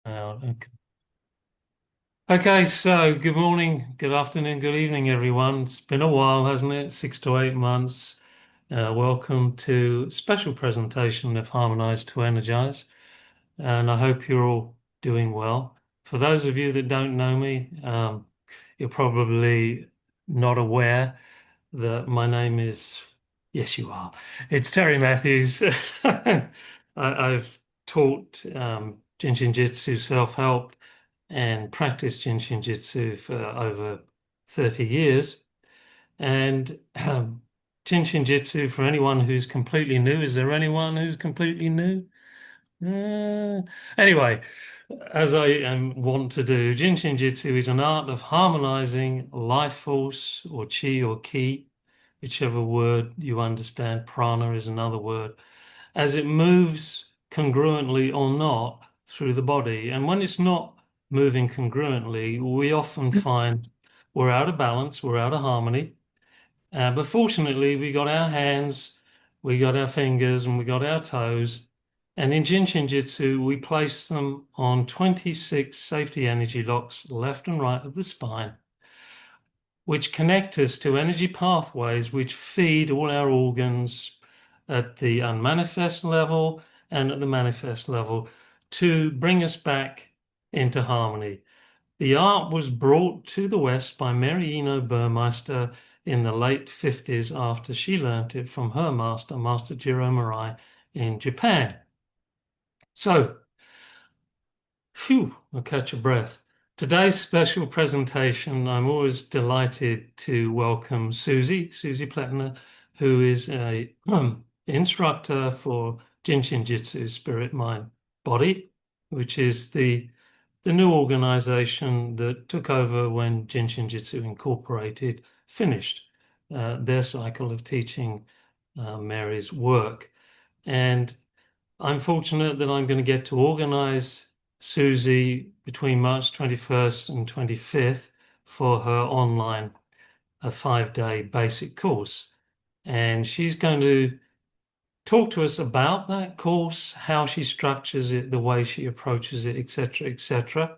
Okay. Okay, so good morning, good afternoon, good evening, everyone. It's been a while, hasn't it? 6 to 8 months. Welcome to a special presentation of Harmonize to Energize, and I hope you're all doing well. For those of you that don't know me, you're probably not aware that my name is, yes, you are. It's Terry Matthews. I've taught Jin Shin Jyutsu self-help and practiced Jin Shin Jyutsu for over 30 years. And Jin Shin Jyutsu, for anyone who's completely new, is there anyone who's completely new? Anyway, as I want to do, Jin Shin Jyutsu is an art of harmonizing life force or chi or ki, whichever word you understand. Prana is another word, as it moves congruently or not through the body. And when it's not moving congruently, we often find we're out of balance, we're out of harmony. But fortunately, we got our hands, we got our fingers, and we got our toes. And in Jin Shin Jyutsu, we place them on 26 safety energy locks left and right of the spine, which connect us to energy pathways which feed all our organs at the unmanifest level and at the manifest level to bring us back into harmony. The art was brought to the West by Mary Eno Burmeister in the late 50s after she learnt it from her master, Master Jiro Murai, in Japan. So, phew, I'll catch a breath. Today's special presentation, I'm always delighted to welcome Susie Plettner, who is a instructor for Jin Shin Jyutsu Spirit Mind Body, which is the new organization that took over when Jin Shin Jyutsu Incorporated finished their cycle of teaching Mary's work. And I'm fortunate that I'm going to get to organize Susie between March 21st and 25th for her online a 5-day basic course. And she's going to talk to us about that course, how she structures it, the way she approaches it, etc., etc.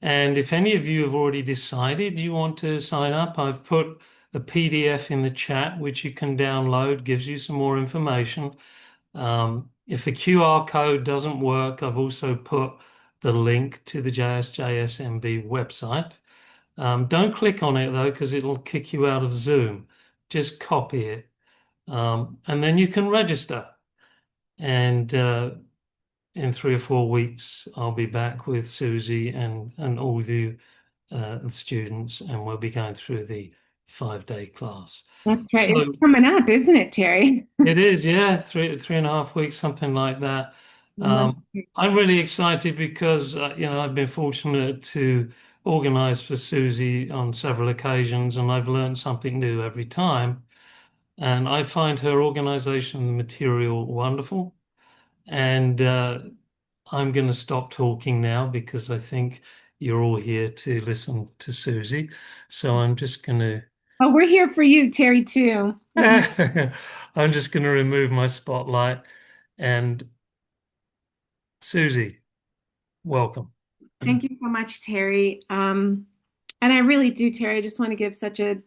And if any of you have already decided you want to sign up, I've put a PDF in the chat which you can download, gives you some more information. If the QR code doesn't work, I've also put the link to the JSJSMB website. Don't click on it though, because it'll kick you out of Zoom. Just copy it. And then you can register. And in 3 or 4 weeks, I'll be back with Susie and all you students, and we'll be going through the 5-day class. That's right. It's So coming up, isn't it, Terry? it is, yeah, 3.5 weeks, something like that. Um, I'm really excited because I've been fortunate to organize for Susie on several occasions, and I've learned something new every time. And I find her organization material wonderful. And I'm going to stop talking now because I think you're all here to listen to Susie. So I'm just going to Oh, we're here for you, Terry, too. Mhm. I'm just going to remove my spotlight. And Susie, welcome. Thank you so much, Terry. And I really do, Terry. I just want to give such a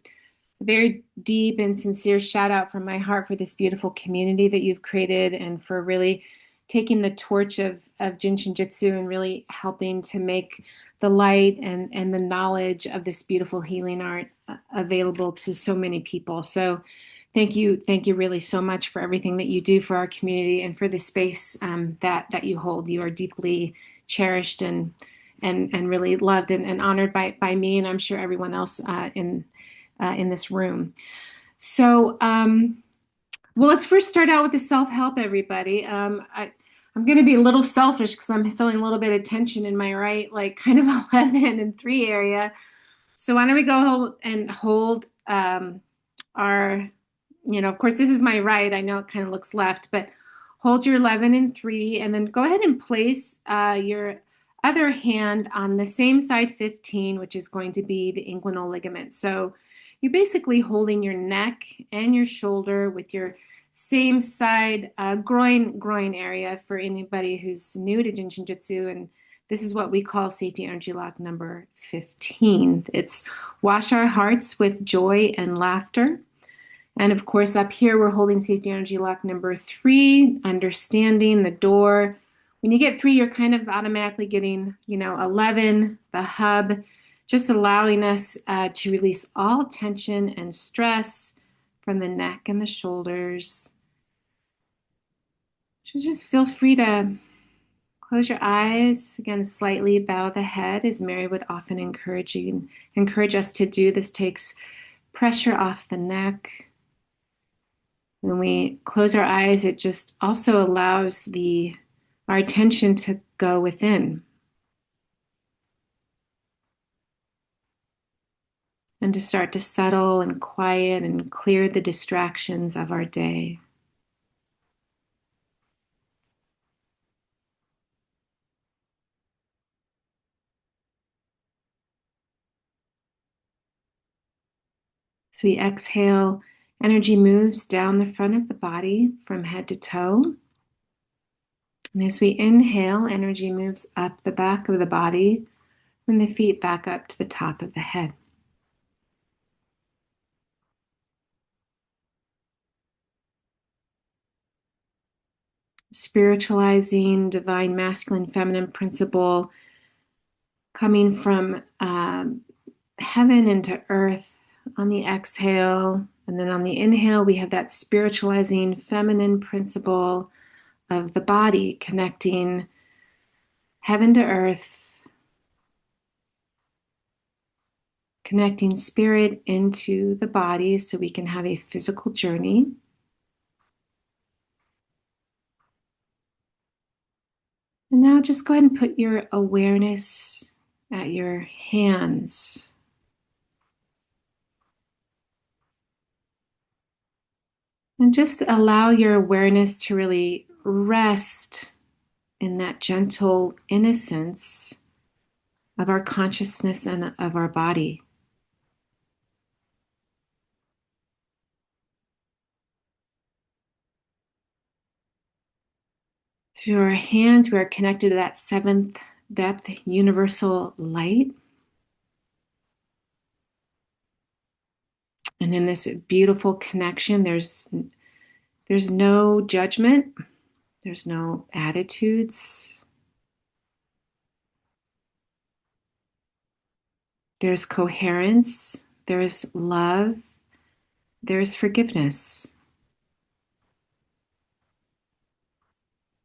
very deep and sincere shout out from my heart for this beautiful community that you've created and for really taking the torch of Jin Shin Jyutsu and really helping to make the light and the knowledge of this beautiful healing art available to so many people. So thank you really so much for everything that you do for our community and for the space that you hold. You are deeply cherished and really loved and honored by me, and I'm sure everyone else in this room. So, well, let's first start out with the self-help, everybody. I'm going to be a little selfish because I'm feeling a little bit of tension in my right, like kind of 11 and 3 area. So why don't we go and hold our, of course, this is my right. I know it kind of looks left, but hold your 11 and 3, and then go ahead and place your other hand on the same side 15, which is going to be the inguinal ligament. So you're basically holding your neck and your shoulder with your same side groin area for anybody who's new to Jin Shin Jyutsu and This is what we call safety energy lock number 15. It's wash our hearts with joy and laughter. And of course, up here, we're holding safety energy lock number 3, understanding the door. When you get 3, you're kind of automatically getting, 11, the hub, just allowing us to release all tension and stress from the neck and the shoulders. So just feel free to close your eyes. Again, slightly bow the head, as Mary would often encourage us to do. This takes pressure off the neck. When we close our eyes, it just also allows our attention to go within and to start to settle and quiet and clear the distractions of our day. As we exhale, energy moves down the front of the body from head to toe. And as we inhale, energy moves up the back of the body from the feet back up to the top of the head. Spiritualizing divine masculine feminine principle coming from heaven into earth on the exhale. And then on the inhale, we have that spiritualizing feminine principle of the body connecting heaven to earth, connecting spirit into the body so we can have a physical journey. And now just go ahead and put your awareness at your hands. And just allow your awareness to really rest in that gentle innocence of our consciousness and of our body. Through our hands, we are connected to that 7th depth universal light. And in this beautiful connection, there's no judgment, there's no attitudes. There's coherence, there's love, there's forgiveness.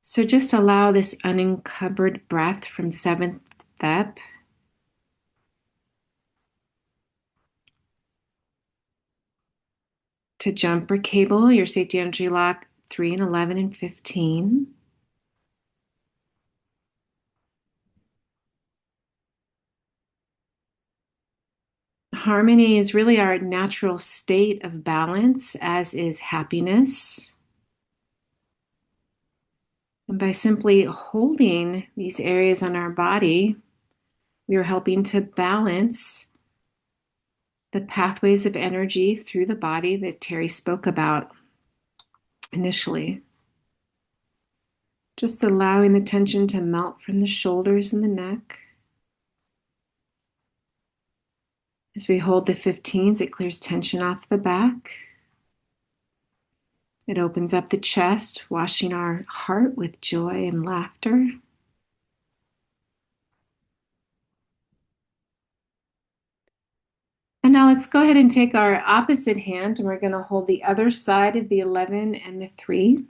So just allow this unencumbered breath from 7th depth to jumper cable your safety energy lock 3 and 11 and 15. Harmony is really our natural state of balance, as is happiness. And by simply holding these areas on our body, we are helping to balance the pathways of energy through the body that Terry spoke about initially. Just allowing the tension to melt from the shoulders and the neck. As we hold the 15s, it clears tension off the back. It opens up the chest, washing our heart with joy and laughter. And now let's go ahead and take our opposite hand, and we're going to hold the other side of the 11 and the 3.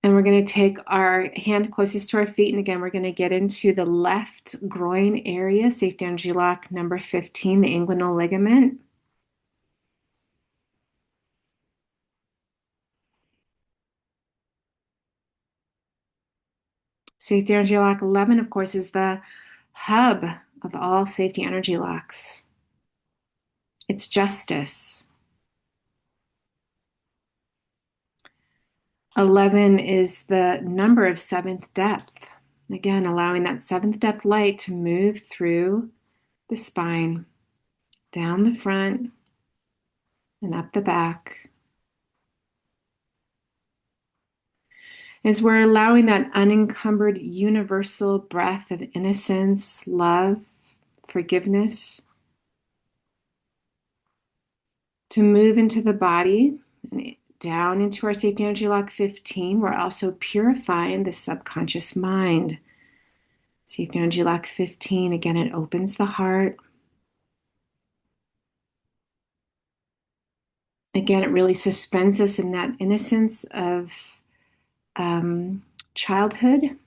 And we're going to take our hand closest to our feet. And again, we're going to get into the left groin area, safety energy lock number 15, the inguinal ligament. Safety energy lock 11, of course, is the hub of all safety energy locks. It's justice. 11 is the number of 7th depth. Again, allowing that 7th depth light to move through the spine, down the front, and up the back. As we're allowing that unencumbered universal breath of innocence, love, forgiveness to move into the body and down into our safety energy lock 15, we're also purifying the subconscious mind. Safety energy lock 15, again, it opens the heart. Again, it really suspends us in that innocence of childhood.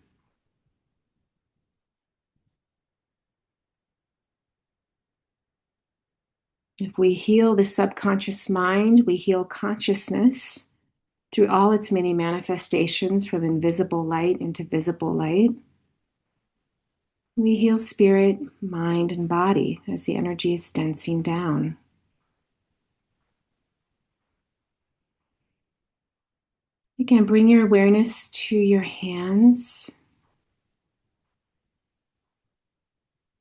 If we heal the subconscious mind, we heal consciousness through all its many manifestations from invisible light into visible light. We heal spirit, mind, and body as the energy is densing down. Again, bring your awareness to your hands.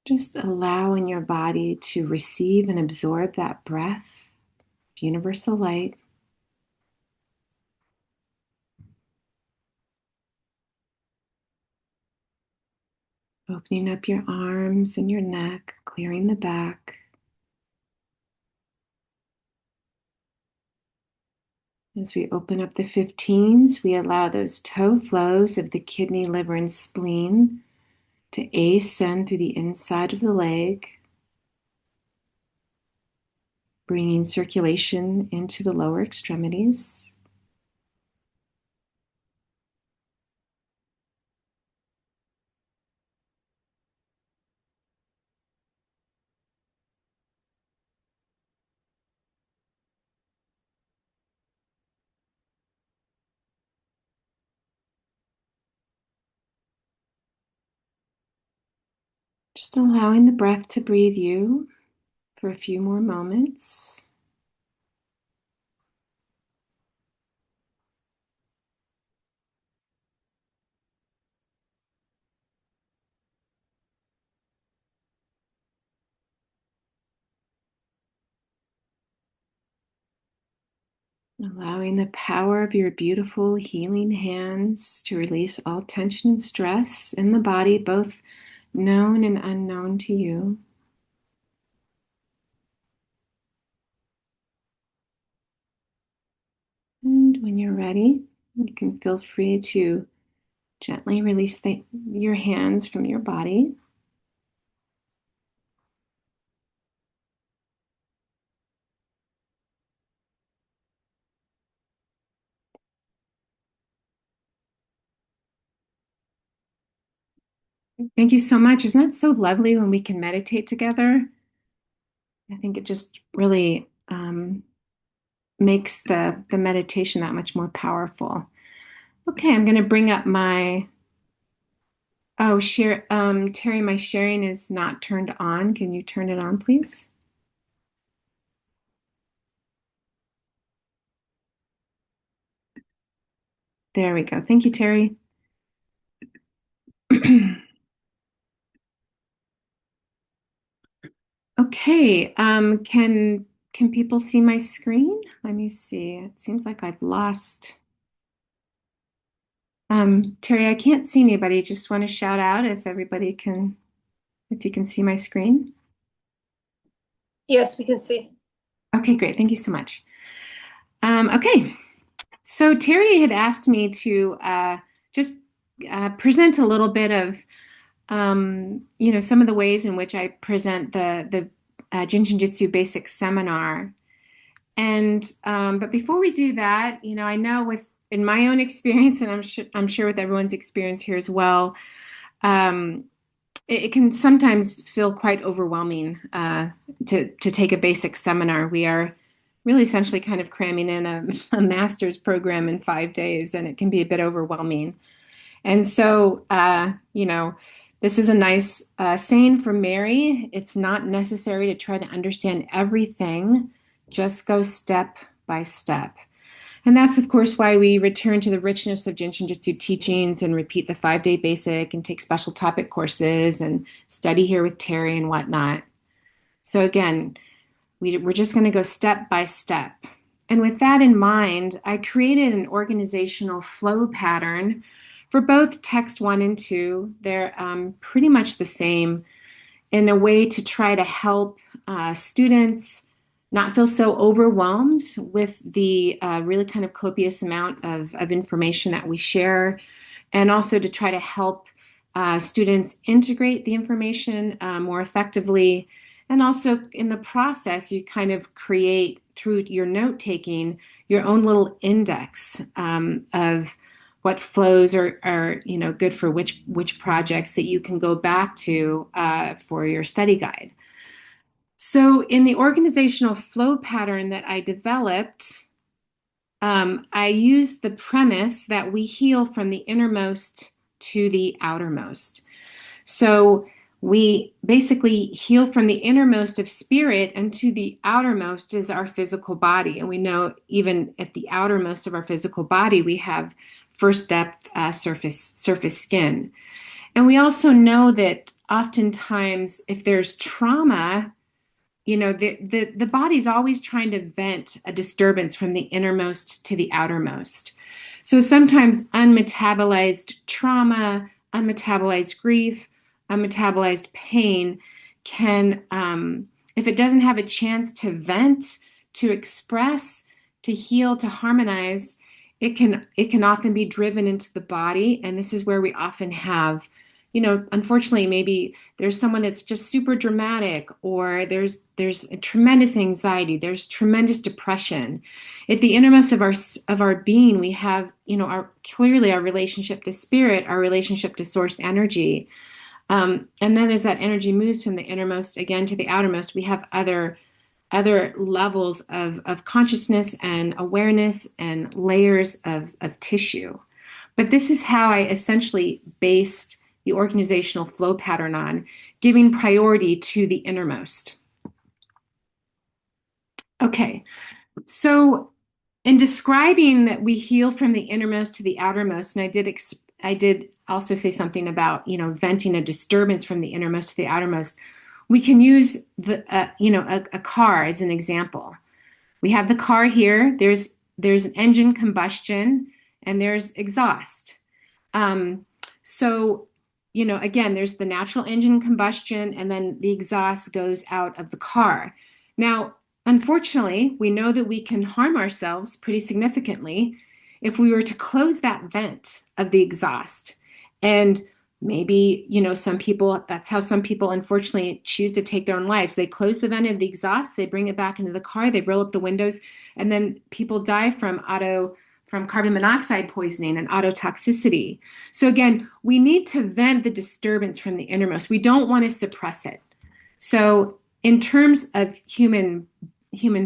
Just allowing your body to receive and absorb that breath of universal light. Opening up your arms and your neck, clearing the back. As we open up the 15s, we allow those toe flows of the kidney, liver, and spleen to ascend through the inside of the leg, bringing circulation into the lower extremities. Just allowing the breath to breathe you for a few more moments. Allowing the power of your beautiful healing hands to release all tension and stress in the body, both known and unknown to you. And when you're ready, you can feel free to gently release your hands from your body. Thank you so much. Isn't that so lovely when we can meditate together? I think it just really makes the meditation that much more powerful. Okay, I'm going to bring up my share. Terry, my sharing is not turned on. Can you turn it on, please? There we go. Thank you, Terry. Okay, can people see my screen? Let me see. It seems like I've lost. Terry, I can't see anybody. Just want to shout out if you can see my screen. Yes, we can see. Okay, great. Thank you so much. Okay, so Terry had asked me to just present a little bit of, some of the ways in which I present the JIN SHIN JYUTSU basic seminar. And but before we do that, I know in my own experience, and I'm sure with everyone's experience here as well, it can sometimes feel quite overwhelming to take a basic seminar. We are really essentially kind of cramming in a master's program in 5 days, and it can be a bit overwhelming. And so, this is a nice saying from Mary. It's not necessary to try to understand everything, just go step by step. And that's, of course, why we return to the richness of JIN SHIN JYUTSU teachings and repeat the 5-day basic and take special topic courses and study here with Terry and whatnot. So again, we're just going to go step by step. And with that in mind, I created an organizational flow pattern for both text 1 and 2. They're pretty much the same, in a way to try to help students not feel so overwhelmed with the really kind of copious amount of information that we share, and also to try to help students integrate the information more effectively. And also in the process, you kind of create, through your note taking, your own little index of what flows are good for which projects that you can go back to for your study guide. So in the organizational flow pattern that I developed, I use the premise that we heal from the innermost to the outermost. So we basically heal from the innermost of spirit, and to the outermost is our physical body. And we know even at the outermost of our physical body, we have first depth surface skin. And we also know that oftentimes if there's trauma, the body's always trying to vent a disturbance from the innermost to the outermost. So sometimes unmetabolized trauma, unmetabolized grief, unmetabolized pain can, if it doesn't have a chance to vent, to express, to heal, to harmonize, it can often be driven into the body. And this is where we often have, unfortunately, maybe there's someone that's just super dramatic, or there's a tremendous anxiety, there's tremendous depression. At the innermost of our being, we have, clearly our relationship to spirit, our relationship to source energy. And then as that energy moves from the innermost again to the outermost, we have other levels of consciousness and awareness and layers of tissue. But this is how I essentially based the organizational flow pattern on, giving priority to the innermost. Okay, so in describing that we heal from the innermost to the outermost, and I did also say something about venting a disturbance from the innermost to the outermost. We can use a car as an example. We have the car here. There's an engine combustion, and there's exhaust. So again, there's the natural engine combustion, and then the exhaust goes out of the car. Now, unfortunately, we know that we can harm ourselves pretty significantly if we were to close that vent of the exhaust. And maybe, some people, that's how some people unfortunately choose to take their own lives. They close the vent of the exhaust, they bring it back into the car, they roll up the windows, and then people die from carbon monoxide poisoning and autotoxicity. So again, we need to vent the disturbance from the innermost. We don't want to suppress it. So in terms of human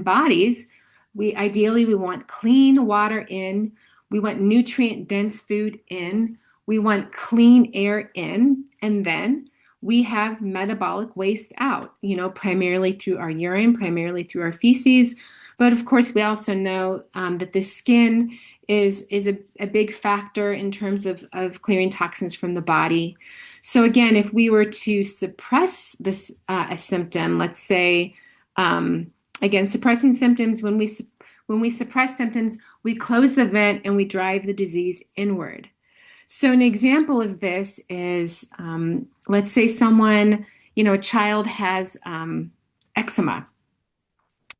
bodies, we want clean water in, we want nutrient dense food in, we want clean air in, and then we have metabolic waste out, primarily through our urine, primarily through our feces. But of course, we also know that the skin is a big factor in terms of clearing toxins from the body. So again, if we were to suppress this a symptom, let's say, again, suppressing symptoms, when we suppress symptoms, we close the vent and we drive the disease inward. So an example of this is, let's say someone, a child has eczema,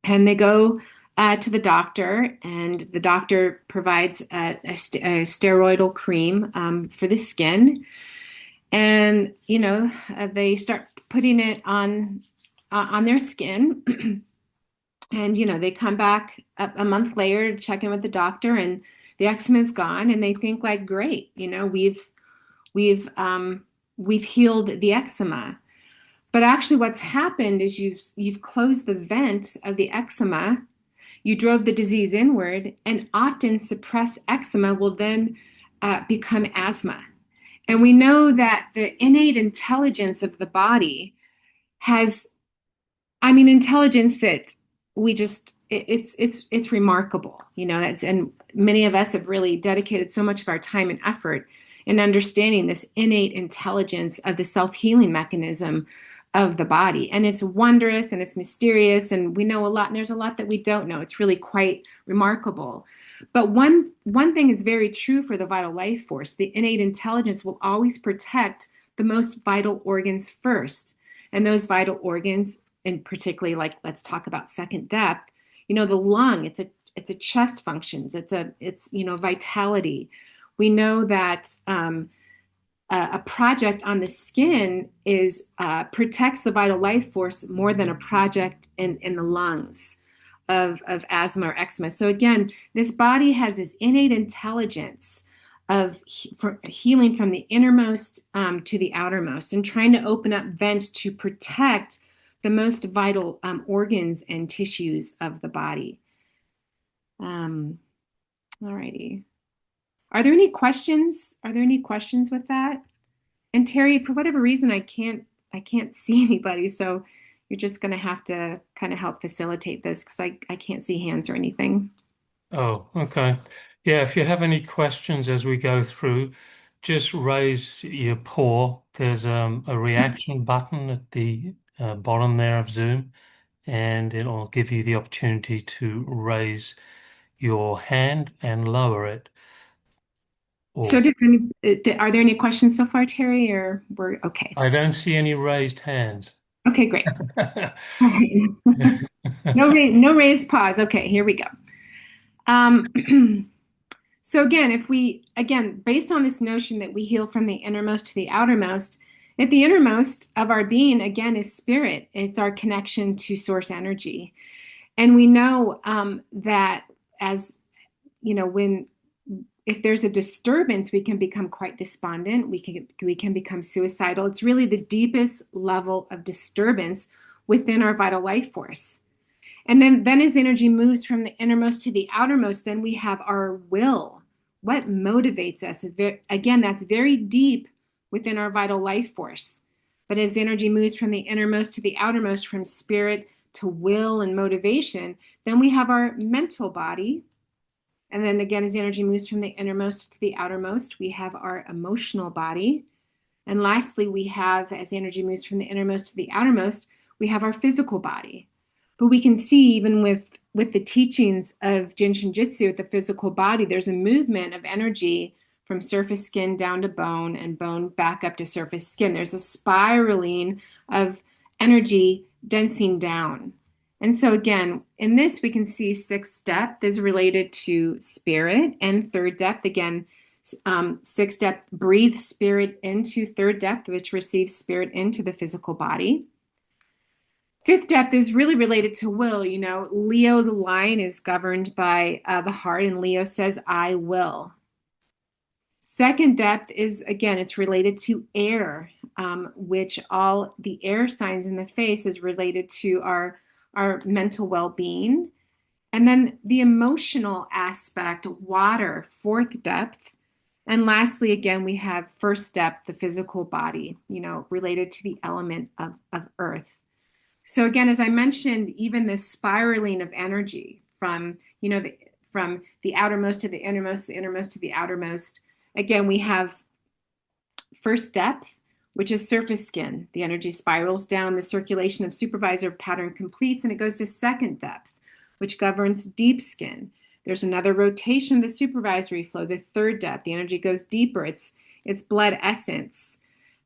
and they go to the doctor, and the doctor provides a steroidal cream for the skin, and they start putting it on their skin, and they come back a month later to check in with the doctor, and the eczema is gone, and they think like, great, we've healed the eczema. But actually what's happened is you've closed the vent of the eczema, you drove the disease inward, and often suppressed eczema will then become asthma. And we know that the innate intelligence of the body has, intelligence that we just, it's remarkable, and many of us have really dedicated so much of our time and effort in understanding this innate intelligence of the self-healing mechanism of the body. And it's wondrous and it's mysterious, and we know a lot, and there's a lot that we don't know. It's really quite remarkable. But one thing is very true for the vital life force. The innate intelligence will always protect the most vital organs first. And those vital organs, and particularly, like, let's talk about second depth, the lung, it's a chest functions, it's vitality. We know that a project on the skin is protects the vital life force more than a project in the lungs of asthma or eczema. So again, this body has this innate intelligence of healing from the innermost to the outermost, and trying to open up vents to protect the most vital organs and tissues of the body. All righty. Are there any questions? Are there any questions with that? And Terry, for whatever reason, I can't see anybody, so you're just going to have to kind of help facilitate this, because I can't see hands or anything. Oh, okay. Yeah, if you have any questions as we go through, just raise your paw. There's a reaction button at the bottom there of Zoom, and it'll give you the opportunity to raise your hand and lower it. So Or are there any questions so far, Terry, or we're okay? I don't see any raised hands. Okay, great. All right. No raised paws. Okay, here we go. So again, based on this notion that we heal from the innermost to the outermost, if the innermost of our being, again, is spirit, it's our connection to source energy. And we know that, as if there's a disturbance, we can become quite despondent. We can become suicidal. It's really the deepest level of disturbance within our vital life force. And then as energy moves from the innermost to the outermost, then we have our will. What motivates us? Again, that's very deep within our vital life force. But as energy moves from the innermost to the outermost, from spirit to will and motivation, then we have our mental body. And then again, as energy moves from the innermost to the outermost, we have our emotional body. And lastly, we have, as energy moves from the innermost to the outermost, we have our physical body. But we can see, even with the teachings of JIN SHIN JYUTSU, the physical body, there's a movement of energy from surface skin down to bone, and bone back up to surface skin. There's a spiraling of energy densing down. And so again, in this, we can see sixth depth is related to spirit, and third depth, again, sixth depth breathes spirit into third depth, which receives spirit into the physical body. Fifth depth is really related to will. Leo, the lion, is governed by the heart, and Leo says, I will. Second depth is, again, it's related to air, which all the air signs in the face is related to our mental well-being. And then the emotional aspect, water, fourth depth. And lastly, again, we have first depth, the physical body, related to the element of earth. So again, as I mentioned, even this spiraling of energy from the outermost to the innermost to the outermost. Again, we have first depth, which is surface skin. The energy spirals down, the circulation of supervisor pattern completes, and it goes to second depth, which governs deep skin. There's another rotation of the supervisory flow, the third depth. The energy goes deeper. It's blood essence.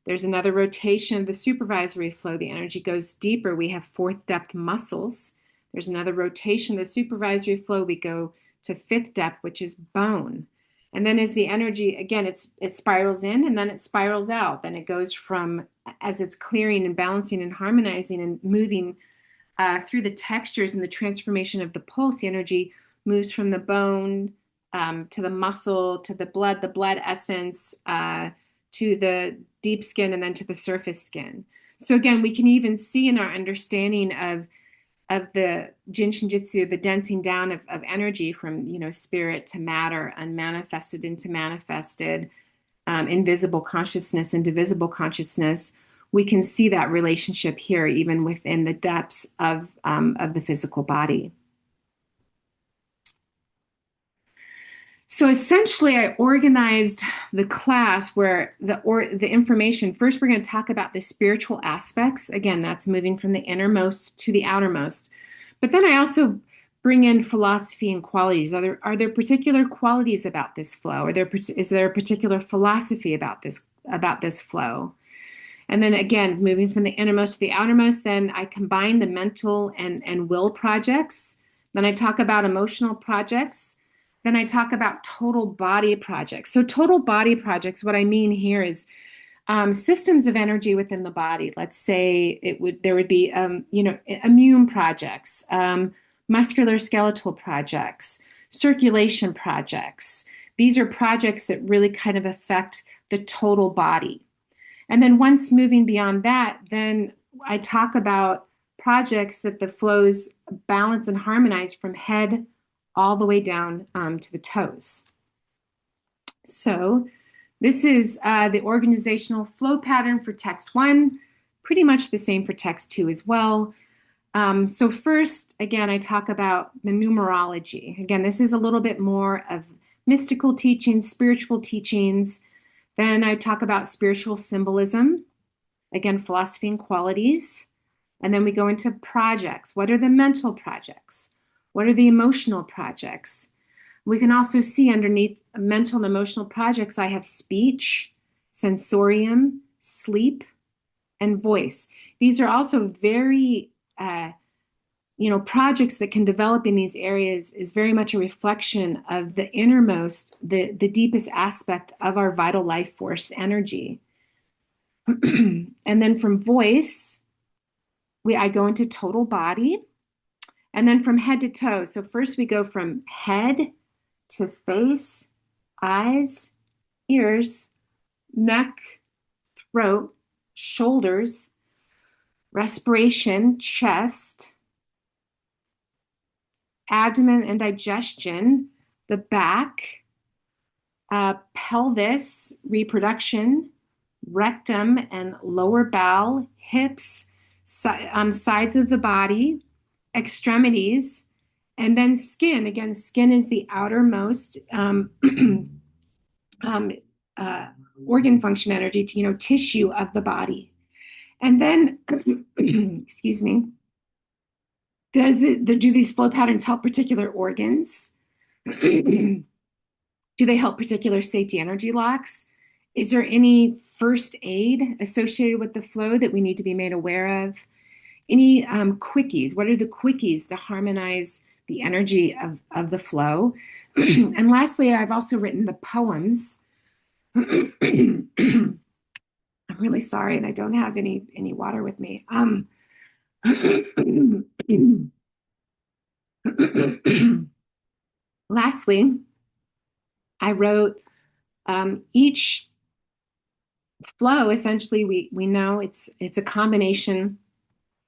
There's another rotation of the supervisory flow. The energy goes deeper. We have fourth depth muscles. There's another rotation of the supervisory flow. We go to fifth depth, which is bone. And then as the energy, again, it spirals in and then it spirals out. Then it goes from, as it's clearing and balancing and harmonizing and moving through the textures and the transformation of the pulse, the energy moves from the bone to the muscle, to the blood essence, to the deep skin, and then to the surface skin. So again, we can even see in our understanding of the JIN SHIN JYUTSU, the densing down of energy from spirit to matter, unmanifested into manifested, invisible consciousness into visible consciousness. We can see that relationship here, even within the depths of the physical body. So essentially, I organized the class where the information. First, we're going to talk about the spiritual aspects. Again, that's moving from the innermost to the outermost. But then I also bring in philosophy and qualities. Are there particular qualities about this flow? Is there a particular philosophy about this flow? And then again, moving from the innermost to the outermost, then I combine the mental and will projects. Then I talk about emotional projects. Then I talk about total body projects. So total body projects, what I mean here is systems of energy within the body. Let's say there would be immune projects, muscular skeletal projects, circulation projects. These are projects that really kind of affect the total body. And then once moving beyond that, then I talk about projects that the flows balance and harmonize from head all the way down to the toes. So this is the organizational flow pattern for text 1, pretty much the same for text 2 as well. So first, again, I talk about the numerology. Again, this is a little bit more of mystical teachings, spiritual teachings. Then I talk about spiritual symbolism, again, philosophy and qualities. And then we go into projects. What are the mental projects? What are the emotional projects? We can also see underneath mental and emotional projects, I have speech, sensorium, sleep, and voice. These are also very, projects that can develop in these areas is very much a reflection of the innermost, the deepest aspect of our vital life force energy. And then from voice, I go into total body, and then from head to toe. So first we go from head to face, eyes, ears, neck, throat, shoulders, respiration, chest, abdomen and digestion, the back, pelvis, reproduction, rectum and lower bowel, hips, sides of the body, extremities, and then skin. Again, skin is the outermost organ function energy, tissue of the body. And then, excuse me, do these flow patterns help particular organs? Do they help particular safety energy locks? Is there any first aid associated with the flow that we need to be made aware of? Any quickies? What are the quickies to harmonize the energy of the flow? And lastly, I've also written the poems. I'm really sorry, and I don't have any water with me. Lastly, I wrote each flow. Essentially, we know it's a combination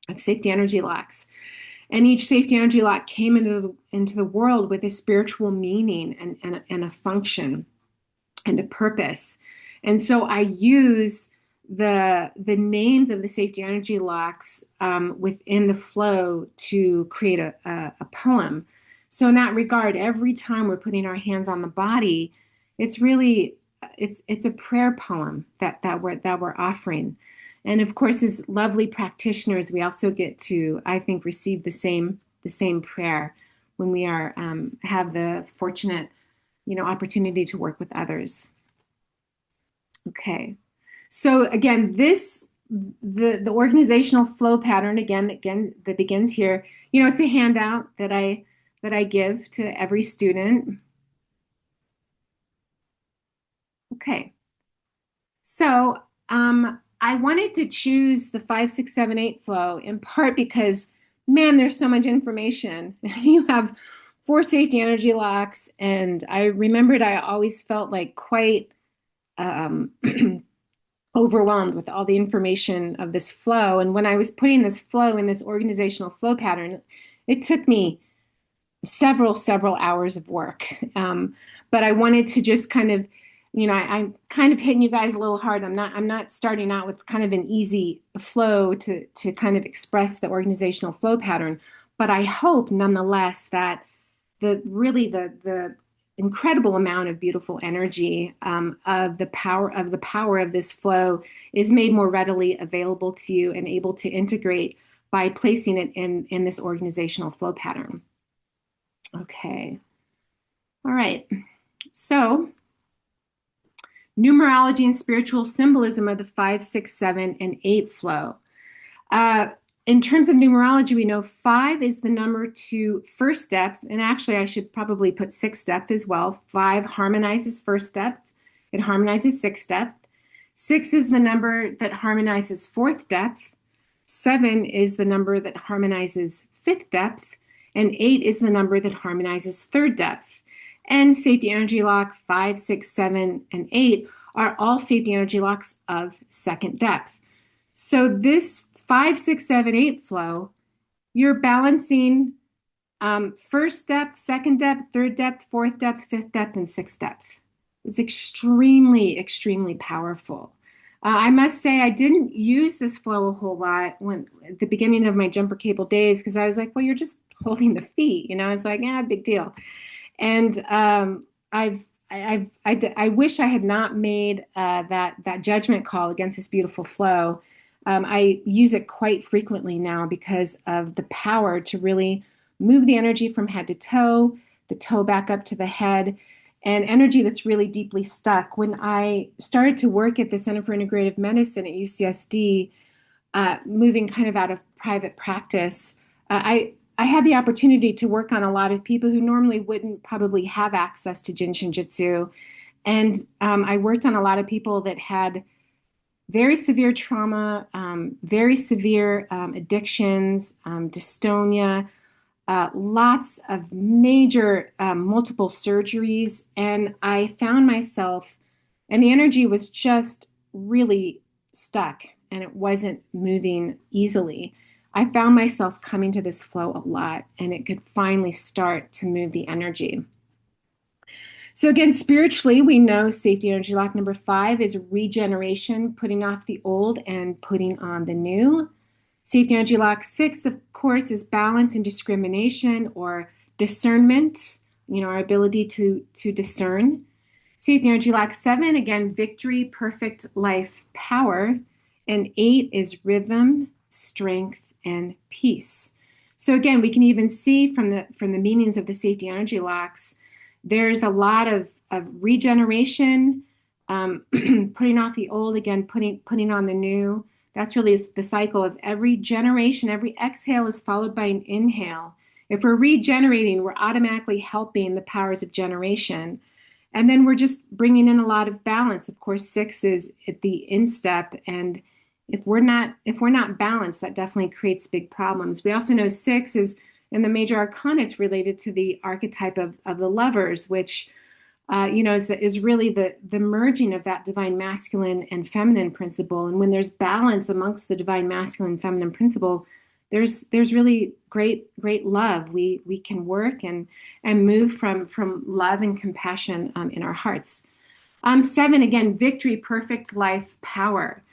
of safety energy locks, and each safety energy lock came into the world with a spiritual meaning and a function and a purpose. And so I use the names of the safety energy locks within the flow to create a poem. So in that regard, every time we're putting our hands on the body, it's really it's a prayer poem that we're offering. And of course, as lovely practitioners, we also get to, I think, receive the same prayer when we are have the fortunate, opportunity to work with others. Okay, so again, the organizational flow pattern again that begins here. It's a handout that I give to every student. Okay, so I wanted to choose the 5, 6, 7, 8 flow in part because, man, there's so much information. You have 4 safety energy locks, and I remembered I always felt like quite overwhelmed with all the information of this flow. And when I was putting this flow in this organizational flow pattern, it took me several hours of work. But I wanted to just kind of, I'm kind of hitting you guys a little hard. I'm not starting out with kind of an easy flow to kind of express the organizational flow pattern. But I hope nonetheless that the incredible amount of beautiful energy of the power of this flow is made more readily available to you and able to integrate by placing it in this organizational flow pattern. Okay. All right. So numerology and spiritual symbolism of the 5, 6, 7, and 8 flow. In terms of numerology, we know 5 is the number to first depth, and actually I should probably put 6th depth as well. 5 harmonizes first depth. It harmonizes 6th depth. 6 is the number that harmonizes 4th depth. 7 is the number that harmonizes 5th depth. And 8 is the number that harmonizes 3rd depth. And safety energy lock 5, 6, 7, and 8 are all safety energy locks of 2nd depth. So this 5, 6, 7, 8 flow, you're balancing 1st depth, 2nd depth, 3rd depth, 4th depth, 5th depth, and 6th depth. It's extremely, extremely powerful. I must say I didn't use this flow a whole lot at the beginning of my jumper cable days because I was like, well, you're just holding the feet. You know, I was like, yeah, big deal. And I wish I had not made that judgment call against this beautiful flow. I use it quite frequently now because of the power to really move the energy from head to toe, the toe back up to the head, and energy that's really deeply stuck. When I started to work at the Center for Integrative Medicine at UCSD, moving kind of out of private practice, I had the opportunity to work on a lot of people who normally wouldn't probably have access to JIN SHIN JYUTSU. And I worked on a lot of people that had very severe trauma, very severe addictions, dystonia, lots of major multiple surgeries. And I found myself, and the energy was just really stuck and it wasn't moving easily. I found myself coming to this flow a lot, and it could finally start to move the energy. So again, spiritually, we know safety energy lock number 5 is regeneration, putting off the old and putting on the new. Safety energy lock 6, of course, is balance and discrimination or discernment, our ability to discern. Safety energy lock 7, again, victory, perfect life, power. And 8 is rhythm, strength, and peace. So again, we can even see from the meanings of the safety energy locks, there's a lot of regeneration, putting off the old, again, putting on the new. That's really the cycle of every generation. Every exhale is followed by an inhale. If we're regenerating, we're automatically helping the powers of generation. And then we're just bringing in a lot of balance. Of course, 6 is at the instep, and if we're not balanced, that definitely creates big problems. We also know 6 is in the major arcana. It's related to the archetype of the lovers, which is really the merging of that divine masculine and feminine principle. And when there's balance amongst the divine masculine and feminine principle, there's really great love. We can work and move from love and compassion in our hearts. 7, again, victory, perfect life, power.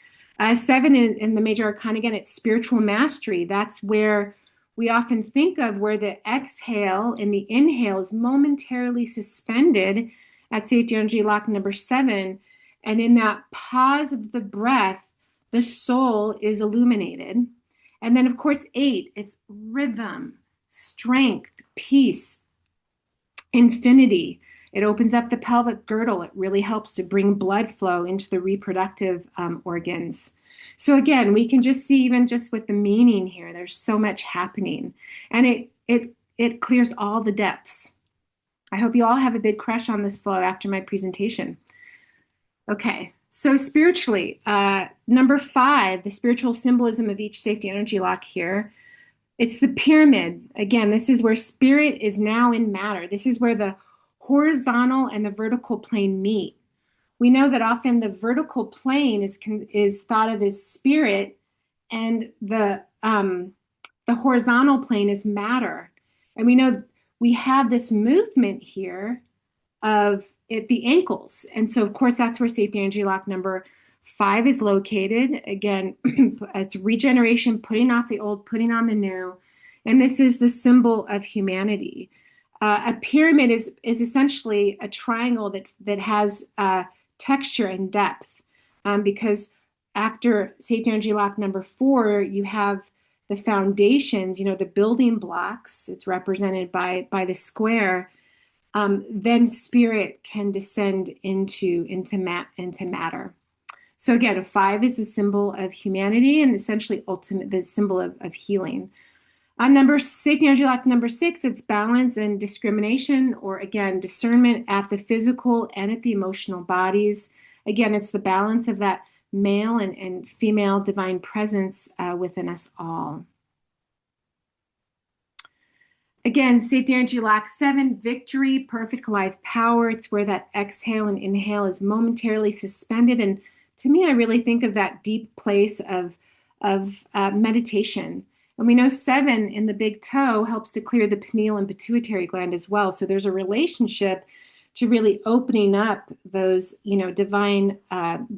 7 in the major arcana, again, it's spiritual mastery. That's where we often think of where the exhale and the inhale is momentarily suspended at safety energy lock number 7. And in that pause of the breath, the soul is illuminated. And then, of course, 8, it's rhythm, strength, peace, infinity. It opens up the pelvic girdle. It really helps to bring blood flow into the reproductive organs. So again, we can just see, even just with the meaning here, there's so much happening, and it clears all the depths. I hope you all have a big crush on this flow after my presentation. Okay, so spiritually, number 5, the spiritual symbolism of each safety energy lock here. It's the pyramid. Again, this is where spirit is now in matter. This is where the horizontal and the vertical plane meet. We know that often the vertical plane is thought of as spirit, and the horizontal plane is matter. And we know we have this movement here of at the ankles. And so, of course, that's where safety energy lock number 5 is located. Again, it's regeneration, putting off the old, putting on the new. And this is the symbol of humanity. A pyramid is essentially a triangle that has texture and depth, because after safety energy lock number 4, you have the foundations, the building blocks. It's represented by the square. Then spirit can descend into matter. So again, a 5 is the symbol of humanity and essentially the symbol of healing. On safety energy lock number 6, it's balance and discrimination, or again, discernment at the physical and at the emotional bodies. Again, it's the balance of that male and female divine presence within us all. Again, safety energy lock 7, victory, perfect life power. It's where that exhale and inhale is momentarily suspended. And to me, I really think of that deep place of meditation. And we know 7 in the big toe helps to clear the pineal and pituitary gland as well. So there's a relationship to really opening up those, divine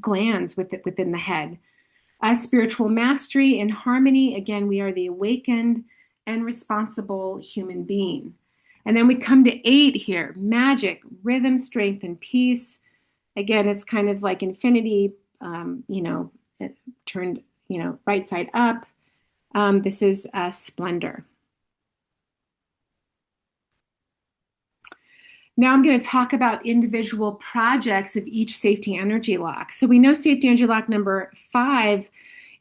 glands within the head. Spiritual mastery and harmony. Again, we are the awakened and responsible human being. And then we come to 8 here, magic, rhythm, strength, and peace. Again, it's kind of like infinity, turned, right side up. This is splendor. Now I'm going to talk about individual projects of each safety energy lock. So we know safety energy lock number 5,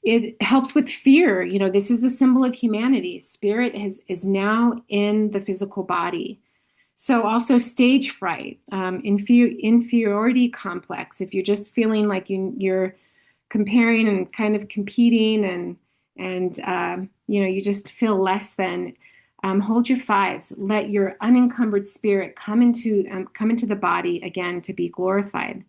it helps with fear. This is a symbol of humanity. Spirit is now in the physical body. So also stage fright, inferiority complex. If you're just feeling like you're comparing and kind of competing and you just feel less than, hold your 5s. Let your unencumbered spirit come into the body again to be glorified.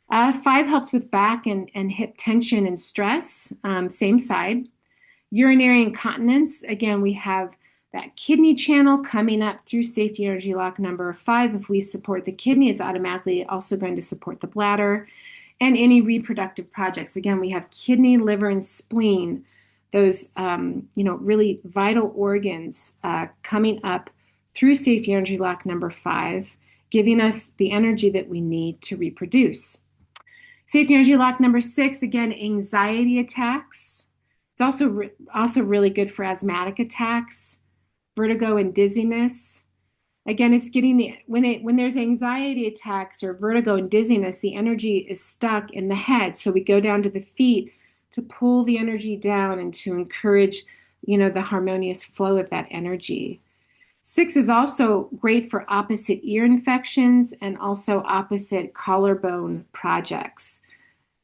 5 helps with back and hip tension and stress, same side. Urinary incontinence, again, we have that kidney channel coming up through safety energy lock number 5. If we support the kidney, it's automatically also going to support the bladder. And any reproductive projects. Again, we have kidney, liver, and spleen, those really vital organs coming up through safety energy lock number 5, giving us the energy that we need to reproduce. Safety energy lock number 6, again, anxiety attacks. It's also really good for asthmatic attacks, vertigo and dizziness. Again, it's getting when there's anxiety attacks or vertigo and dizziness, the energy is stuck in the head. So we go down to the feet to pull the energy down and to encourage, the harmonious flow of that energy. 6 is also great for opposite ear infections and also opposite collarbone projects.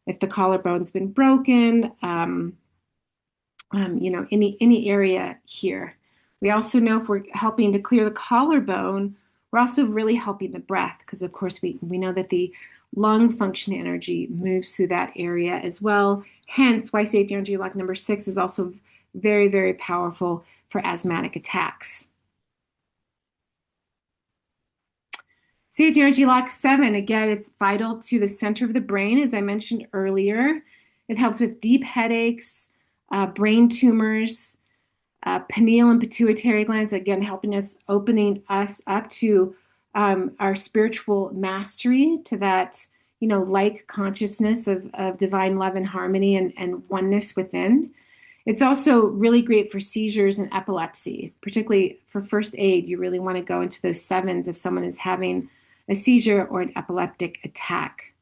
If the collarbone's been broken, any area here. We also know if we're helping to clear the collarbone, we're also really helping the breath, because of course we know that the lung function energy moves through that area as well. Hence why safety energy lock number 6 is also very, very powerful for asthmatic attacks. Safety energy lock 7, again, it's vital to the center of the brain, as I mentioned earlier. It helps with deep headaches, brain tumors, pineal and pituitary glands, again, opening us up to our spiritual mastery, to that, like consciousness of divine love and harmony and oneness within. It's also really great for seizures and epilepsy, particularly for first aid. You really want to go into those 7s if someone is having a seizure or an epileptic attack.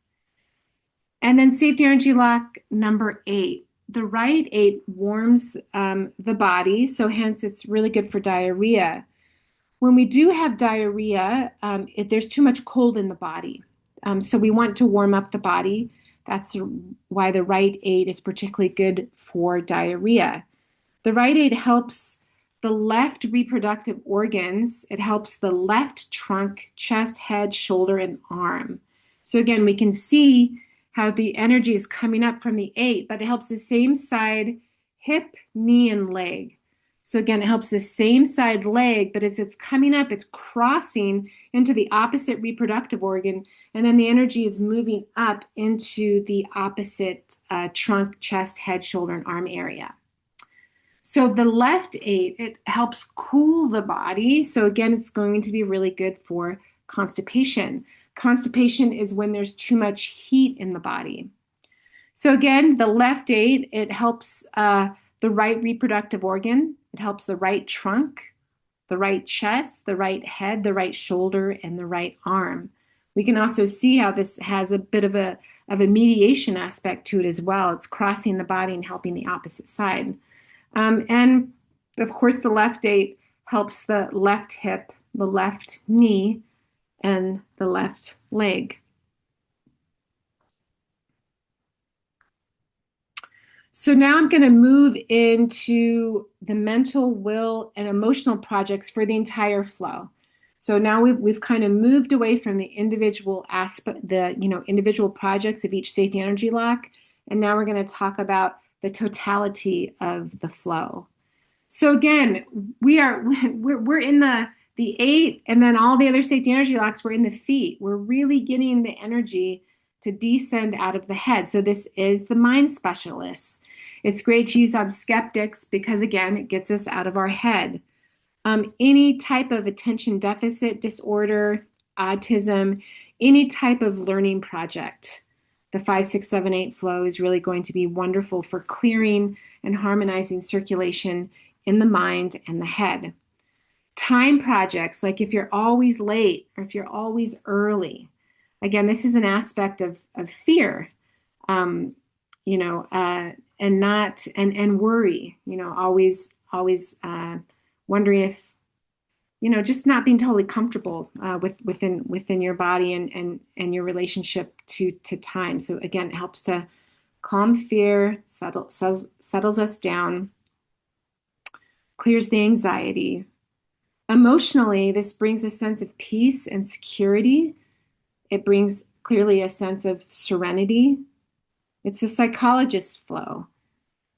And then safety energy lock number 8. The right 8 warms the body, so hence it's really good for diarrhea. When we do have diarrhea, there's too much cold in the body. So we want to warm up the body. That's why the right 8 is particularly good for diarrhea. The right 8 helps the left reproductive organs. It helps the left trunk, chest, head, shoulder, and arm. So again, we can see how the energy is coming up from the 8, but it helps the same side, hip, knee, and leg. So again, it helps the same side leg, but as it's coming up, it's crossing into the opposite reproductive organ, and then the energy is moving up into the opposite trunk, chest, head, shoulder, and arm area. So the left 8, it helps cool the body. So again, it's going to be really good for constipation. Constipation is when there's too much heat in the body. So again, the left 8, it helps the right reproductive organ. It helps the right trunk, the right chest, the right head, the right shoulder, and the right arm. We can also see how this has a bit of a mediation aspect to it as well. It's crossing the body and helping the opposite side. And of course, the left 8 helps the left hip, the left knee, and the left leg. So now I'm going to move into the mental, will, and emotional projects for the entire flow. So now we've kind of moved away from the individual aspect, the individual projects of each safety energy lock, and now we're going to talk about the totality of the flow. So again, we're in the 8, and then all the other safety energy locks we're in the feet. We're really getting the energy to descend out of the head. So this is the mind specialists. It's great to use on skeptics because again, it gets us out of our head. Any type of attention deficit disorder, autism, any type of learning project, the 5, 6, 7, 8 flow is really going to be wonderful for clearing and harmonizing circulation in the mind and the head. Time projects, like if you're always late or if you're always early. Again, this is an aspect of fear, and worry, always wondering if, just not being totally comfortable within your body and your relationship to time. So again, it helps to calm fear, settles us down, clears the anxiety. Emotionally, this brings a sense of peace and security. It brings clearly a sense of serenity. It's a psychologist's flow.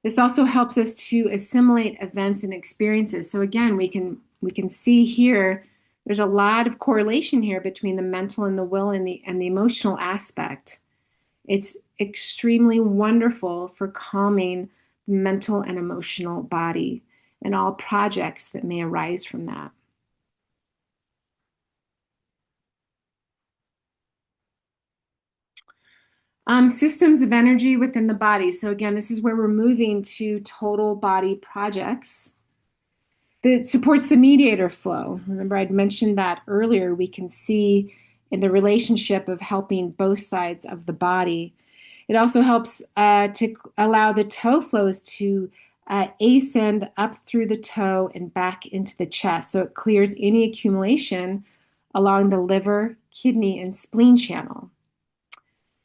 This also helps us to assimilate events and experiences. So again, we can see here, there's a lot of correlation here between the mental and the will and the emotional aspect. It's extremely wonderful for calming the mental and emotional body and all projects that may arise from that. Systems of energy within the body. So again, this is where we're moving to total body projects that supports the mediator flow. Remember, I'd mentioned that earlier. We can see in the relationship of helping both sides of the body. It also helps to allow the toe flows to ascend up through the toe and back into the chest. So it clears any accumulation along the liver, kidney, and spleen channel.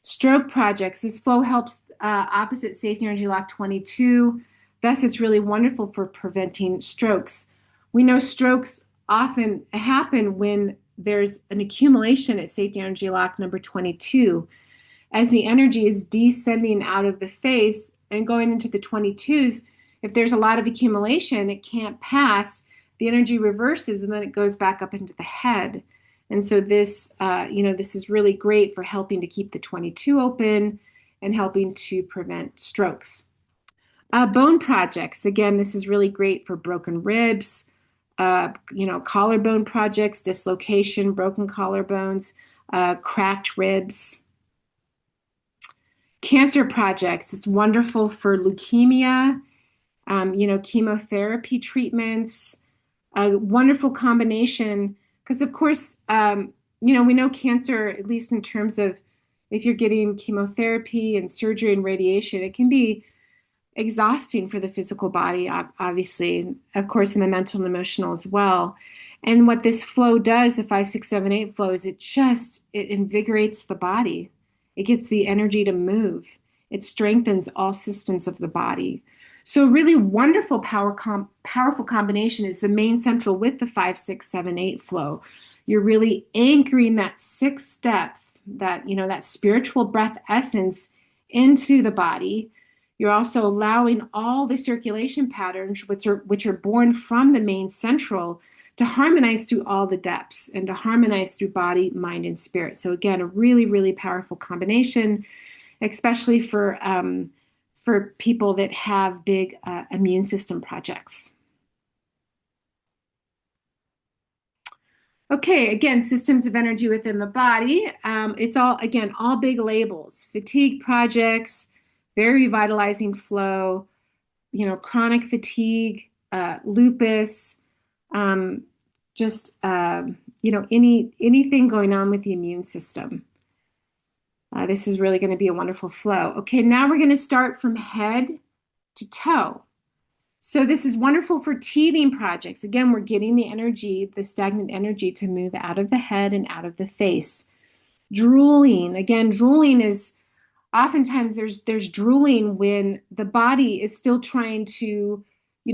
Stroke projects. This flow helps opposite safety energy lock 22. Thus, it's really wonderful for preventing strokes. We know strokes often happen when there's an accumulation at safety energy lock number 22. As the energy is descending out of the face and going into the 22s, if there's a lot of accumulation, it can't pass. The energy reverses and then it goes back up into the head. And so this, this is really great for helping to keep the 22 open and helping to prevent strokes. Bone projects. Again, this is really great for broken ribs, collarbone projects, dislocation, broken collarbones, cracked ribs. Cancer projects. It's wonderful for leukemia, chemotherapy treatments, a wonderful combination. Because of course, we know cancer, at least in terms of if you're getting chemotherapy and surgery and radiation, it can be exhausting for the physical body, obviously, of course, in the mental and emotional as well. And what this flow does, the 5, 6, 7, 8 flow, is it invigorates the body. It gets the energy to move. It strengthens all systems of the body. So a really wonderful, powerful combination is the main central with the 5, 6, 7, 8 flow. You're really anchoring that 6th depth, that spiritual breath essence into the body. You're also allowing all the circulation patterns, which are born from the main central, to harmonize through all the depths and to harmonize through body, mind, and spirit. So again, a really, really powerful combination, especially for for people that have big immune system projects. Okay, again, systems of energy within the body. It's all, again, all big labels. Fatigue projects, very revitalizing flow, chronic fatigue, lupus, anything going on with the immune system. This is really going to be a wonderful flow. Okay, now we're going to start from head to toe. So this is wonderful for teething projects. Again, we're getting the energy, the stagnant energy, to move out of the head and out of the face. Drooling. Again, drooling is oftentimes there's drooling when the body is still trying to, we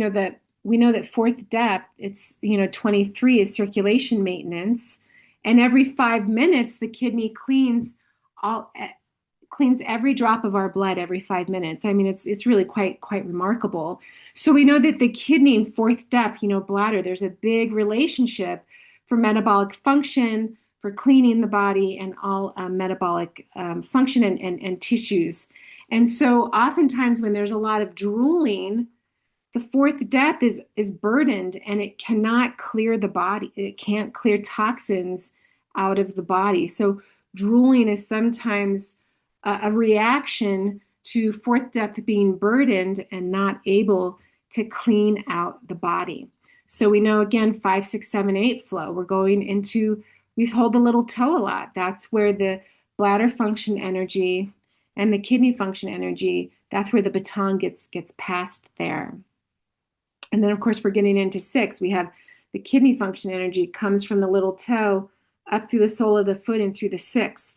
know that fourth depth, it's 23 is circulation maintenance, and every 5 minutes the kidney cleans every drop of our blood every 5 minutes. I mean, it's really quite remarkable. So we know that the kidney in fourth depth, bladder, there's a big relationship for metabolic function, for cleaning the body, and all metabolic function and tissues. And so oftentimes when there's a lot of drooling, the fourth depth is burdened and it cannot clear the body. It can't clear toxins out of the body. So drooling is sometimes a reaction to fourth depth being burdened and not able to clean out the body. So we know, again, 5, 6, 7, 8 flow. We're going into, we hold the little toe a lot. That's where the bladder function energy and the kidney function energy, that's where the baton gets passed there. And then, of course, we're getting into 6. We have the kidney function energy comes from the little toe up through the sole of the foot and through the 6th.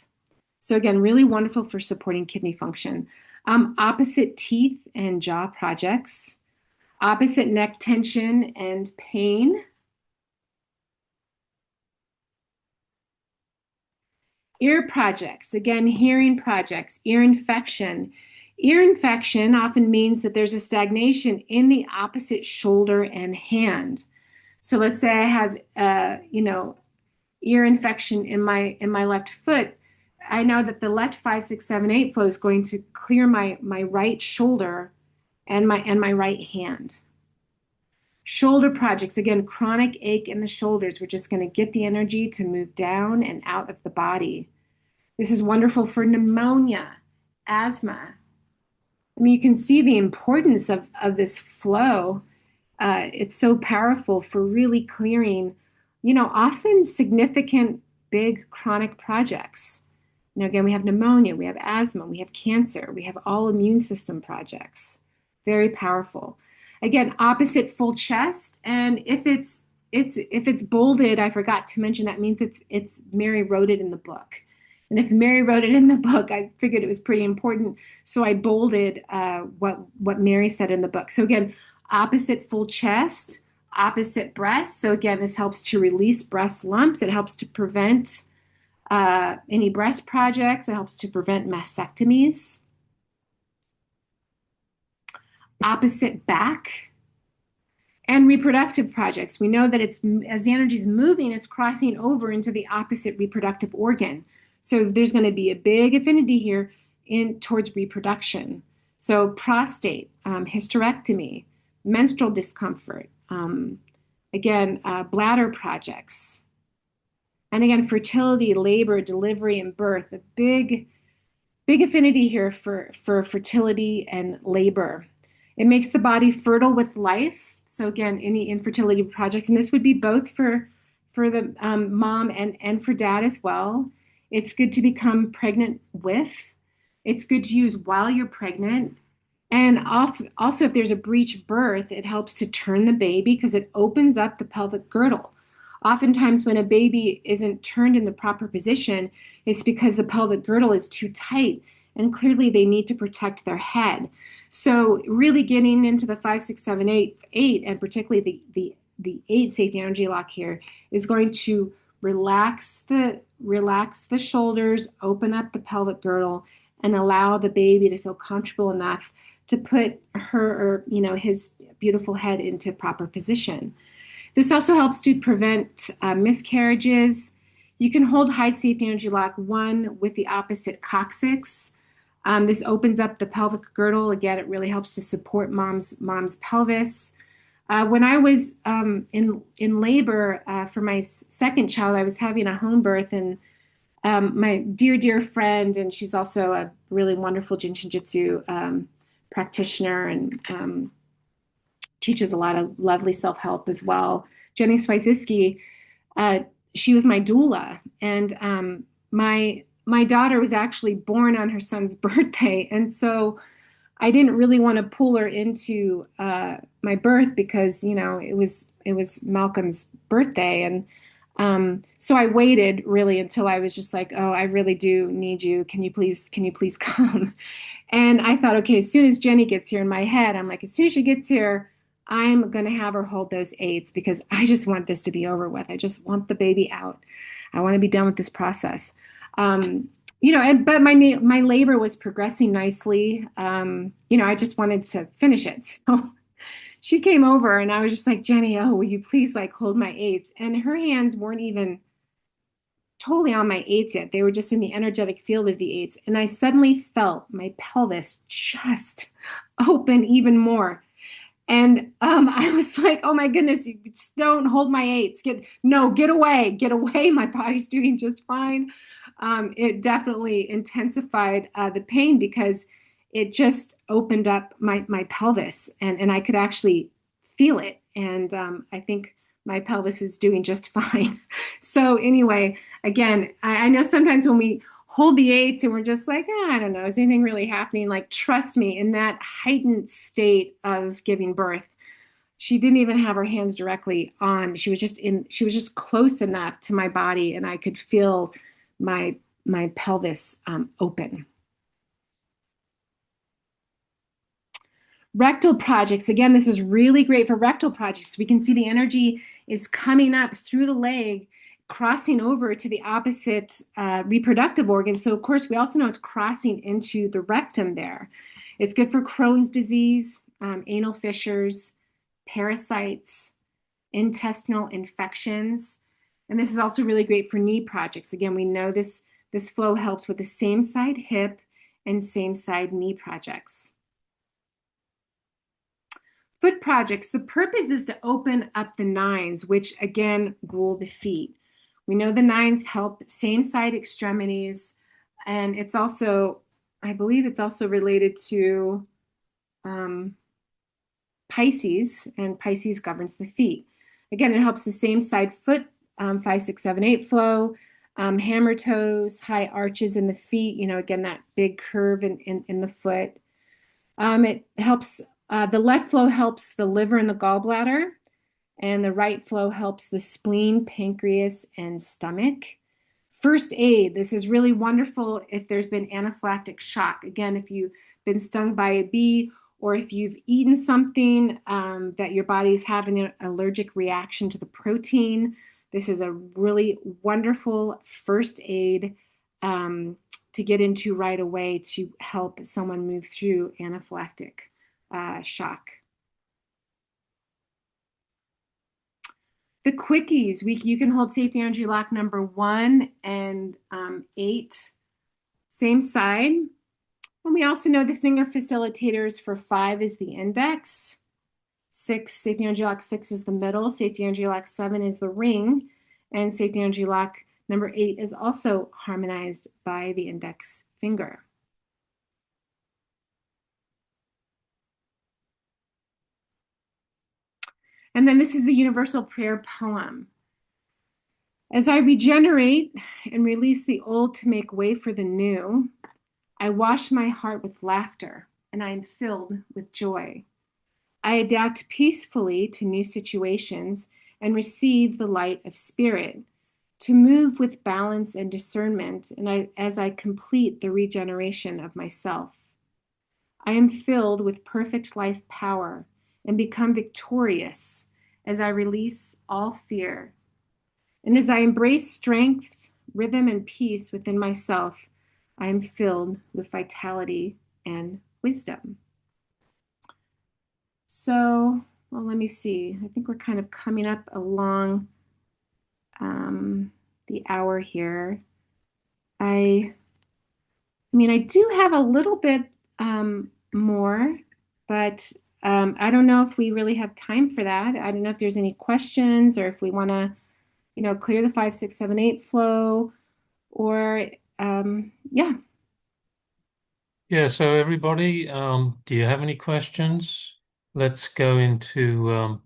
So again, really wonderful for supporting kidney function. Opposite teeth and jaw projects. Opposite neck tension and pain. Ear projects, again, hearing projects, ear infection. Ear infection often means that there's a stagnation in the opposite shoulder and hand. So let's say I have, ear infection in my left foot. I know that the left 5, 6, 7, 8 flow is going to clear my right shoulder and my right hand. Shoulder projects, again, chronic ache in the shoulders. We're just going to get the energy to move down and out of the body. This is wonderful for pneumonia, asthma. I mean, you can see the importance of this flow. It's so powerful for really clearing, often significant, big chronic projects. Again, we have pneumonia, we have asthma, we have cancer, we have all immune system projects. Very powerful. Again, opposite full chest, and if it's bolded, I forgot to mention that means it's Mary wrote it in the book. And if Mary wrote it in the book, I figured it was pretty important, so I bolded what Mary said in the book. So again, opposite full chest, opposite breast. So again, this helps to release breast lumps. It helps to prevent any breast projects. It helps to prevent mastectomies. Opposite back and reproductive projects. We know that as the energy is moving, it's crossing over into the opposite reproductive organ. So there's going to be a big affinity here towards reproduction. So prostate, hysterectomy, menstrual discomfort, bladder projects. And again, fertility, labor, delivery, and birth, a big affinity here for fertility and labor. It makes the body fertile with life. So again, any infertility projects, and this would be both for the mom and for dad as well. It's good to become pregnant with. It's good to use while you're pregnant. And also, if there's a breech birth, it helps to turn the baby because it opens up the pelvic girdle. Oftentimes when a baby isn't turned in the proper position, it's because the pelvic girdle is too tight, and clearly they need to protect their head. So really getting into the 5, 6, 7, 8, and particularly the 8 safety energy lock here is going to relax the shoulders, open up the pelvic girdle, and allow the baby to feel comfortable enough to put her or his beautiful head into proper position. This also helps to prevent miscarriages. You can hold high safety energy lock 1 with the opposite coccyx. This opens up the pelvic girdle. Again, it really helps to support mom's pelvis. When I was in labor for my second child, I was having a home birth, and my dear friend, and she's also a really wonderful JIN SHIN JYUTSU practitioner, and teaches a lot of lovely self-help as well. Jenny Swiziski, uh, she was my doula, and my daughter was actually born on her son's birthday, and so I didn't really want to pull her into my birth because it was Malcolm's birthday, and so I waited really until I was just like, oh, I really do need you. Can you please come? And I thought, okay, as soon as Jenny gets here, in my head, I'm like, as soon as she gets here, I'm going to have her hold those eights because I just want this to be over with. I just want the baby out. I want to be done with this process. But my labor was progressing nicely. I just wanted to finish it. So she came over and I was just like, Jenny, oh, will you please like hold my eights? And her hands weren't even totally on my eights yet. They were just in the energetic field of the eights. And I suddenly felt my pelvis just open even more. And I was like, oh my goodness, you just don't hold my eights. Get away. My body's doing just fine. It definitely intensified the pain because it just opened up my pelvis, and I could actually feel it. And I think my pelvis is doing just fine. So anyway, again, I know sometimes when we hold the eights and we're just like, I don't know, is anything really happening? Like, trust me, in that heightened state of giving birth, she didn't even have her hands directly on. She was just close enough to my body, and I could feel my pelvis open. Rectal projects. Again, this is really great for rectal projects. We can see the energy is coming up through the leg, crossing over to the opposite reproductive organ. So, of course, we also know it's crossing into the rectum there. It's good for Crohn's disease, anal fissures, parasites, intestinal infections. And this is also really great for knee projects. Again, we know this flow helps with the same side hip and same side knee projects. Foot projects, the purpose is to open up the nines, which again rule the feet. We know the nines help same side extremities, and it's also, I believe it's also related to Pisces, and Pisces governs the feet. Again, it helps the same side foot, 5, 6, 7, 8 flow, hammer toes, high arches in the feet, again, that big curve in the foot. It helps, the left flow helps the liver and the gallbladder, and the right flow helps the spleen, pancreas, and stomach. First aid, this is really wonderful if there's been anaphylactic shock. Again, if you've been stung by a bee, or if you've eaten something that your body's having an allergic reaction to the protein, this is a really wonderful first aid to get into right away to help someone move through anaphylactic shock. The quickies, you can hold safety energy lock number 1 and 8, same side. And we also know the finger facilitators for 5 is the index, 6, safety energy lock 6 is the middle, safety energy lock 7 is the ring, and safety energy lock number 8 is also harmonized by the index finger. And then this is the universal prayer poem. As I regenerate and release the old to make way for the new, I wash my heart with laughter, and I am filled with joy. I adapt peacefully to new situations and receive the light of spirit to move with balance and discernment as I complete the regeneration of myself. I am filled with perfect life power and become victorious as I release all fear. And as I embrace strength, rhythm, and peace within myself, I am filled with vitality and wisdom. So, well, let me see. I think we're kind of coming up along the hour here. I I mean, I do have a little bit more, but I don't know if we really have time for that. I don't know if there's any questions or if we want to, clear the 5, 6, 7, 8 flow or yeah. Yeah, so everybody, do you have any questions? Let's go into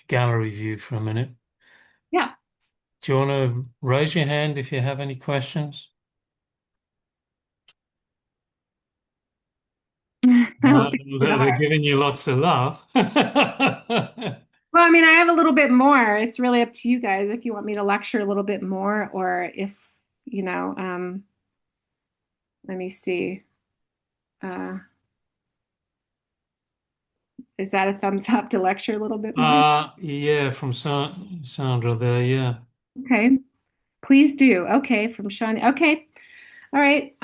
gallery view for a minute. Yeah. Do you want to raise your hand if you have any questions? I'll take it to the They're heart. giving you lots of love. Well, I mean, I have a little bit more. It's really up to you guys if you want me to lecture a little bit more or if, you know, let me see. Uh, is that a thumbs up to lecture a little bit more? Yeah, from Sandra there, yeah. Okay. Please do. Okay, from Sean. Okay. All right.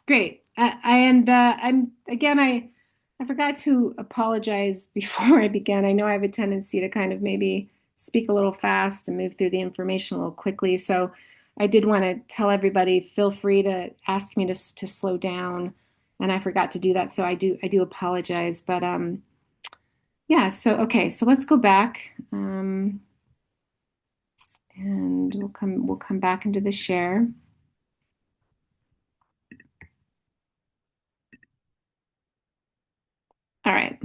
Great. I'm again. I forgot to apologize before I began. I know I have a tendency to kind of maybe speak a little fast and move through the information a little quickly. So I did want to tell everybody, feel free to ask me to slow down, and I forgot to do that. So I do apologize. But yeah. So okay. So let's go back. And we'll come back into the share. All right.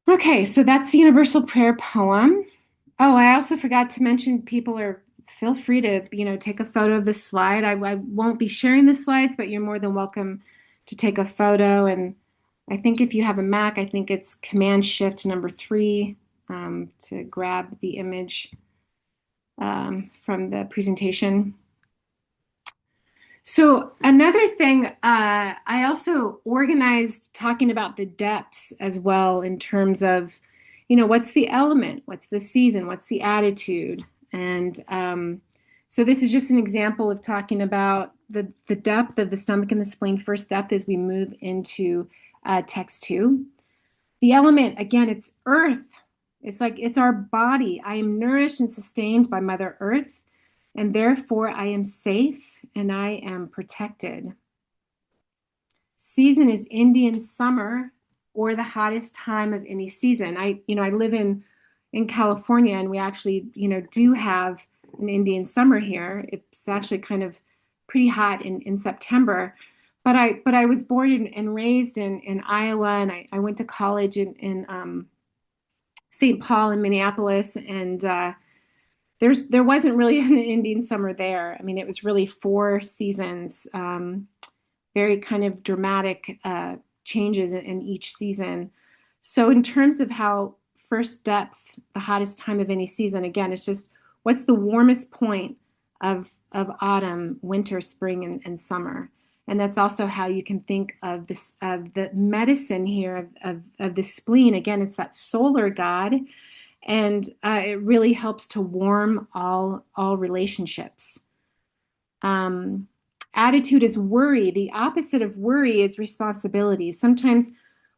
Okay, so that's the universal prayer poem. Oh, I also forgot to mention people are feel free to, take a photo of the slide. I won't be sharing the slides, but you're more than welcome to take a photo. And I think if you have a Mac, I think it's Command Shift number 3 to grab the image from the presentation. So another thing, I also organized talking about the depths as well in terms of, what's the element, what's the season, what's the attitude, and so this is just an example of talking about the depth of the stomach and the spleen. First depth as we move into text 2. The element again, it's earth. It's like it's our body. I am nourished and sustained by Mother Earth and therefore I am safe and I am protected. Season is Indian summer or the hottest time of any season. I live in California and we actually, do have an Indian summer here. It's actually kind of pretty hot in September. But I was born and raised in Iowa and I went to college in St. Paul in Minneapolis and there wasn't really an Indian summer there. I mean, it was really 4 seasons, very kind of dramatic changes in each season. So in terms of how first depth, the hottest time of any season, again, it's just what's the warmest point of autumn, winter, spring, and summer. And that's also how you can think of this of the medicine here of the spleen. Again, it's that solar god and it really helps to warm all relationships. Um, Attitude is worry. The opposite of worry is responsibility. Sometimes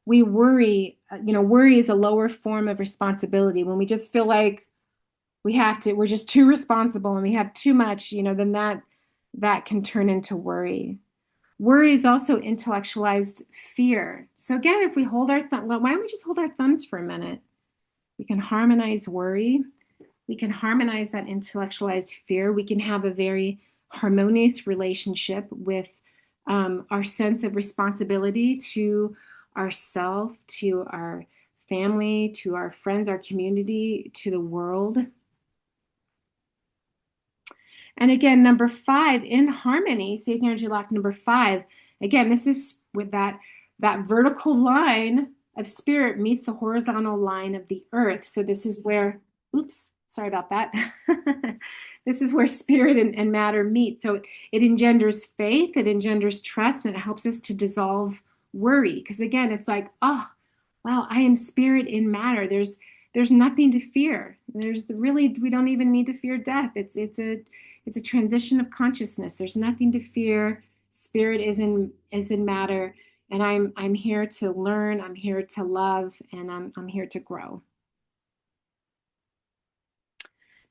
we worry. Worry is a lower form of responsibility. When we just feel like we're just too responsible and we have too much. Then that can turn into worry. Worry is also intellectualized fear. So again, if we hold our thumb, why don't we just hold our thumbs for a minute? We can harmonize worry. We can harmonize that intellectualized fear. We can have a very harmonious relationship with our sense of responsibility to ourself, to our family, to our friends, our community, to the world. And again, number 5, in harmony, sage energy lock number 5. Again, this is with that vertical line of spirit meets the horizontal line of the earth. So this is where, oops, sorry about that. This is where spirit and matter meet. So it engenders faith, it engenders trust, and it helps us to dissolve worry. Because again, it's like, oh, wow, I am spirit in matter. There's nothing to fear. We don't even need to fear death. It's a transition of consciousness. There's nothing to fear. Spirit is in matter, and I'm here to learn. I'm here to love, and I'm here to grow.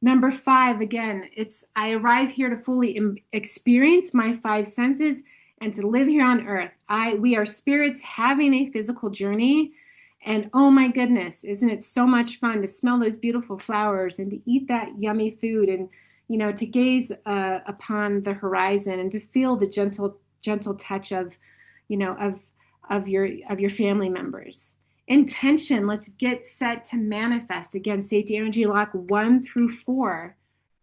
Number 5, again, it's I arrive here to fully experience my 5 senses and to live here on earth. We are spirits having a physical journey. And oh my goodness, isn't it so much fun to smell those beautiful flowers and to eat that yummy food and, to gaze upon the horizon and to feel the gentle touch of, of your family members. Intention, let's get set to manifest. Again, safety energy lock 1 through 4.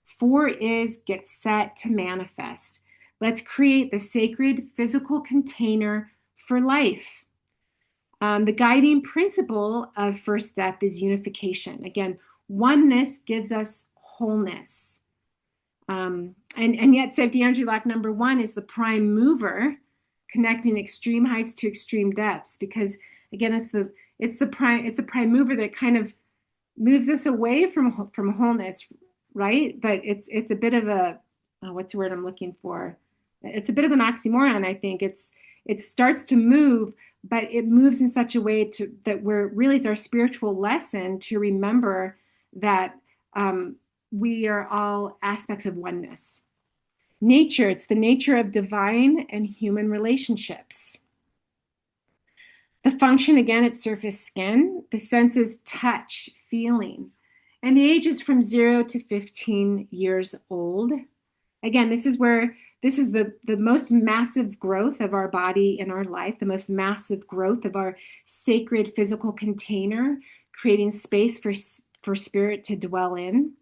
4 is get set to manifest. Let's create the sacred physical container for life. The guiding principle of first step is unification. Again, oneness gives us wholeness. And yet safety energy lock number 1 is the prime mover, connecting extreme heights to extreme depths, because again, it's the prime mover that kind of moves us away from wholeness, right? But it's a bit of a what's the word I'm looking for? It's a bit of an oxymoron, I think. It starts to move, but it moves in such a way that it's our spiritual lesson to remember that we are all aspects of oneness. Nature, it's the nature of divine and human relationships. The function, again, it's surface skin. The senses touch, feeling. And the age is from 0 to 15 years old. Again, this is the most massive growth of our body in our life, the most massive growth of our sacred physical container, creating space for spirit to dwell in.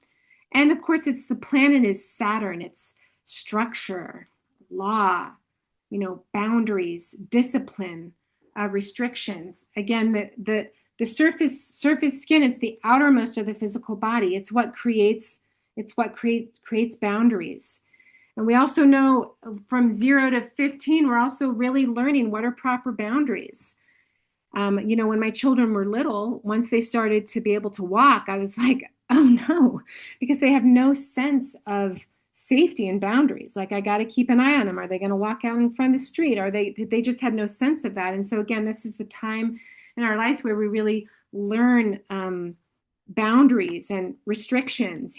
And of course, it's the planet is Saturn. It's structure, law, boundaries, discipline, restrictions. Again, the surface skin, it's the outermost of the physical body. It's what creates boundaries. And we also know from 0 to 15, we're also really learning what are proper boundaries. When my children were little, once they started to be able to walk, I was like, oh no, because they have no sense of safety and boundaries. Like, I got to keep an eye on them. Are they going to walk out in front of the street? They just had no sense of that. And so again, this is the time in our lives where we really learn boundaries and restrictions.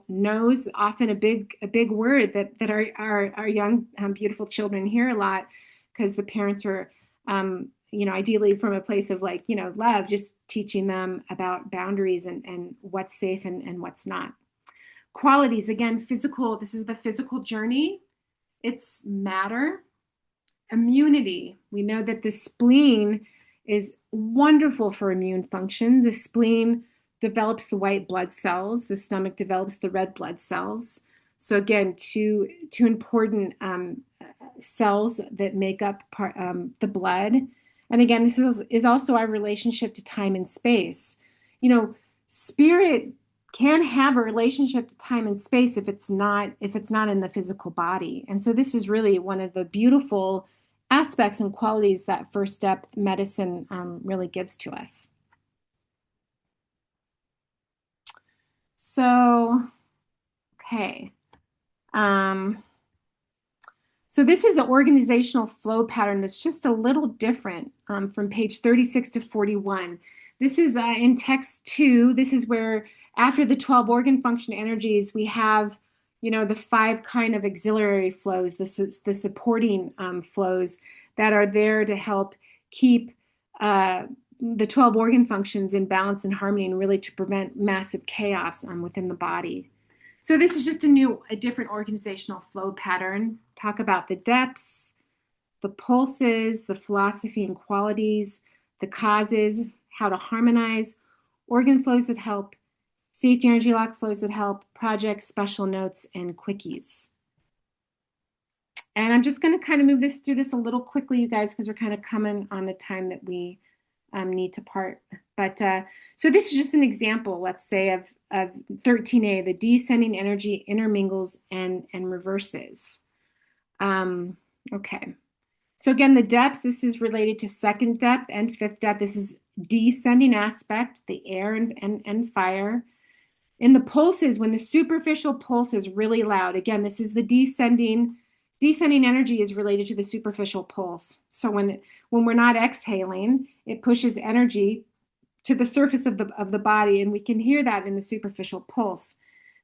No's often a big word that our young beautiful children hear a lot, because the parents are ideally from a place of love, just teaching them about boundaries and what's safe and what's not. Qualities, again, physical, this is the physical journey. It's matter. Immunity, we know that the spleen is wonderful for immune function. The spleen develops the white blood cells. The stomach develops the red blood cells. So again, two important cells that make up the blood. And again, this is also our relationship to time and space. Spirit can have a relationship to time and space if it's not in the physical body. And so this is really one of the beautiful aspects and qualities that first step medicine really gives to us. So, okay. So this is an organizational flow pattern that's just a little different from page 36 to 41. This is in text 2. This is where after the 12 organ function energies, we have, the 5 kind of auxiliary flows, the supporting flows that are there to help keep the 12 organ functions in balance and harmony, and really to prevent massive chaos within the body. So this is just a different organizational flow pattern. Talk about the depths, the pulses, the philosophy and qualities, the causes, how to harmonize, organ flows that help, safety energy lock flows that help, projects, special notes, and quickies. And I'm just going to kind of move through this a little quickly, you guys, because we're kind of coming on the time that we need to part. But so this is just an example, let's say, of 13A, the descending energy intermingles and reverses. Okay. So again, the depths, this is related to second depth and fifth depth. This is descending aspect, the air and fire. In the pulses, when the superficial pulse is really loud, again, this is the descending energy is related to the superficial pulse. So when we're not exhaling, it pushes energy to the surface of the body, and we can hear that in the superficial pulse.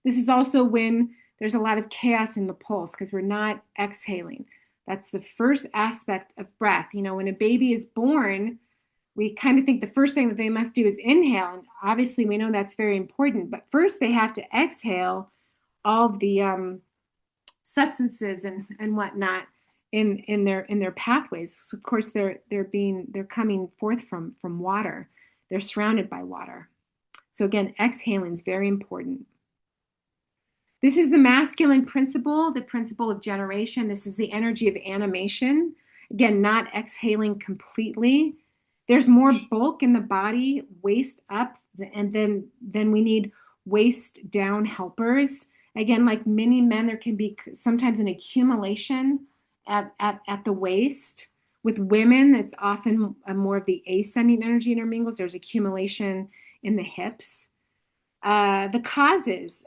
This is also when there's a lot of chaos in the pulse because we're not exhaling. That's the first aspect of breath. You know, when a baby is born, we kind of think the first thing that they must do is inhale. And obviously, we know that's very important. But first, they have to exhale all of the substances and whatnot in their pathways. So of course, they're coming forth from water. They're surrounded by water. So again, exhaling is very important. This is the masculine principle, the principle of generation. This is the energy of animation. Again, not exhaling completely. There's more bulk in the body, waist up, and then we need waist down helpers. Again, like many men, there can be sometimes an accumulation at the waist. With women, it's often more of the ascending energy intermingles. There's accumulation in the hips. The causes,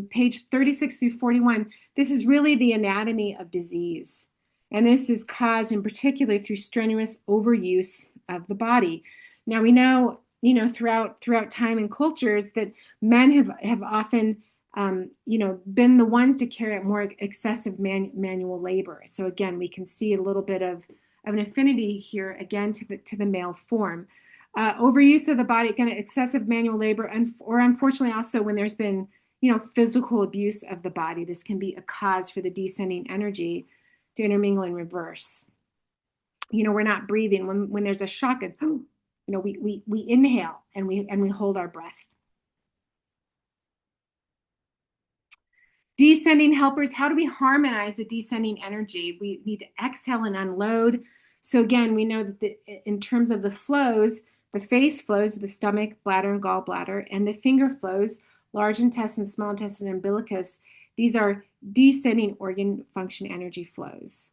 page 36 through 41, this is really the anatomy of disease. And this is caused in particular through strenuous overuse of the body. Now we know, throughout time and cultures that men have often, been the ones to carry out more excessive manual labor. So again, we can see a little bit of an affinity here again to the male form. Overuse of the body, again, excessive manual labor, or unfortunately also when there's been, physical abuse of the body, this can be a cause for the descending energy to intermingle in reverse. We're not breathing when there's a shock, and we inhale and we hold our breath. Descending helpers, how do we harmonize the descending energy? We need to exhale and unload. So again, we know that in terms of the flows, the face flows of the stomach, bladder, and gallbladder, and the finger flows, large intestine, small intestine, umbilicus. These are descending organ function energy flows.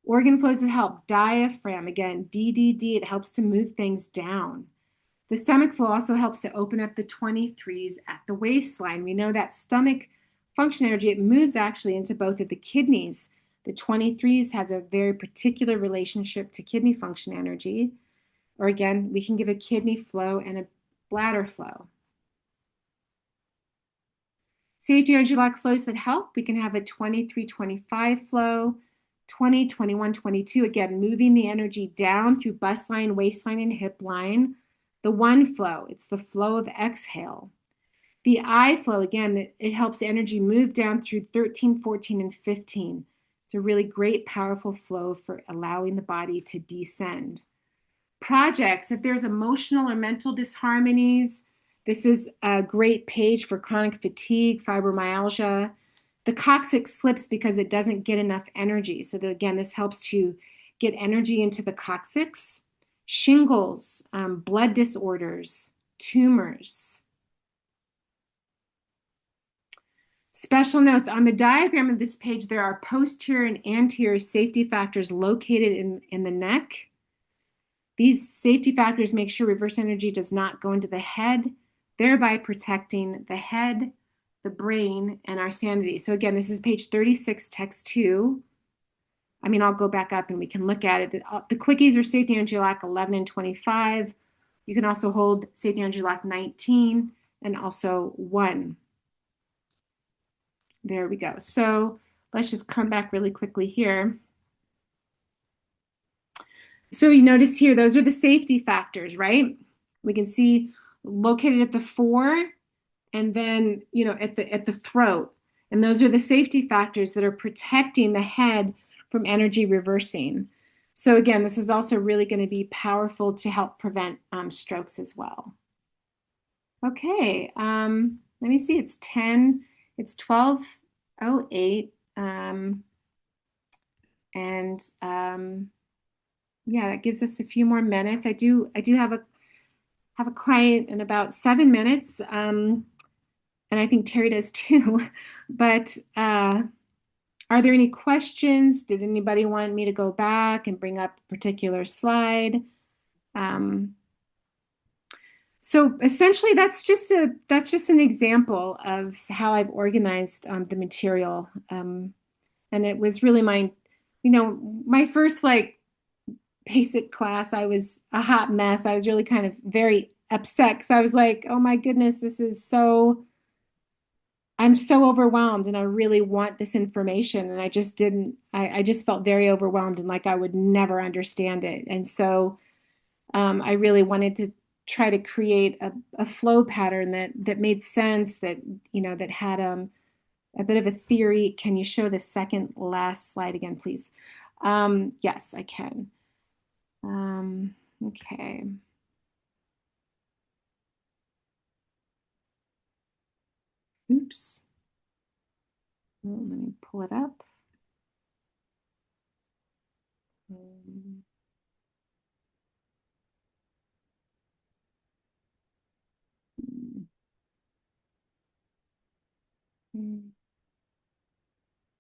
Organ flows that help, diaphragm, again, DDD, it helps to move things down. The stomach flow also helps to open up the 23s at the waistline. We know that stomach function energy, it moves actually into both of the kidneys. The 23s has a very particular relationship to kidney function energy. Or again, we can give a kidney flow and a bladder flow. Safety energy lock flows that help. We can have a 23-25 flow, 20-21-22. Again, moving the energy down through bust line, waistline, and hip line. The 1 flow, it's the flow of exhale. The I flow, again, it helps the energy move down through 13, 14, and 15. It's a really great, powerful flow for allowing the body to descend. Projects, if there's emotional or mental disharmonies, this is a great page for chronic fatigue, fibromyalgia. The coccyx slips because it doesn't get enough energy. So again, this helps to get energy into the coccyx. Shingles, blood disorders, tumors. Special notes, on the diagram of this page, there are posterior and anterior safety factors located in the neck. These safety factors make sure reverse energy does not go into the head, thereby protecting the head, the brain, and our sanity. So again, this is page 36, text 2. I'll go back up and we can look at it. The quickies are safety energy lock 11 and 25. You can also hold safety energy lock 19 and also 1. There we go. So let's just come back really quickly here. So you notice here, those are the safety factors, right? We can see located at the 4 and then, at the throat. And those are the safety factors that are protecting the head from energy reversing. So again, this is also really going to be powerful to help prevent strokes as well. Okay, let me see, it's 12:08. Yeah, that gives us a few more minutes. I do have a client in about 7 minutes, and I think Terry does too. But are there any questions? Did anybody want me to go back and bring up a particular slide? So essentially, that's just an example of how I've organized the material, and it was really my first basic class. I was a hot mess. I was really kind of very upset because I was like, oh my goodness, this is so I'm so overwhelmed and I really want this information. And I just didn't, I just felt very overwhelmed and like I would never understand it. And so I really wanted to try to create a flow pattern that made sense, that, that had a bit of a theory. Can you show the second last slide again, please? Yes, I can. Okay. Oops. Oh, let me pull it up. Um,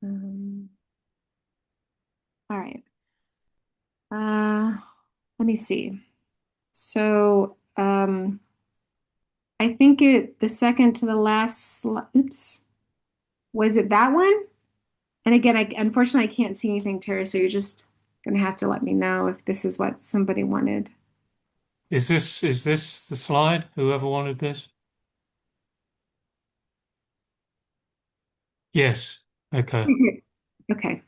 um, all right. Uh, Let me see. So I think the second to the last, oops, was it that one? And again, unfortunately I can't see anything, Terry, so you're just gonna have to let me know if this is what somebody wanted. Is this the slide? Whoever wanted this? Yes. Okay. Okay. Okay.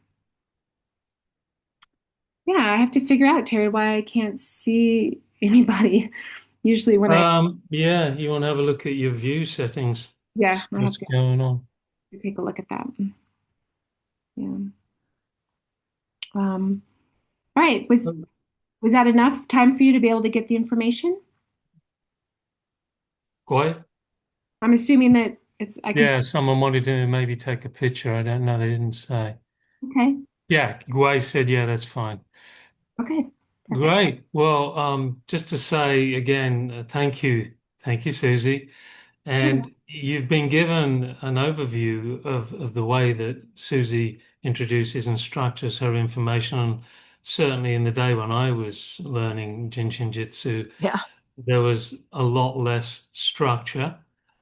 Yeah, I have to figure out, Terry, why I can't see anybody. Usually when I, Yeah, you want to have a look at your view settings. yeah, See I have what's to going on. take a look at that. Yeah. Um, all right. Was that enough time for you to be able to get the information? Quiet? I'm assuming that I can, Yeah, someone wanted to maybe take a picture. I don't know. They didn't say. okay. Yeah, Gwei said, yeah, that's fine. Okay. Perfect. Great. Well, just to say again, thank you. Thank you, Susie. And you've been given an overview of the way that Susie introduces and structures her information. And certainly in the day when I was learning Jin Shin Jyutsu, Yeah. there was a lot less structure.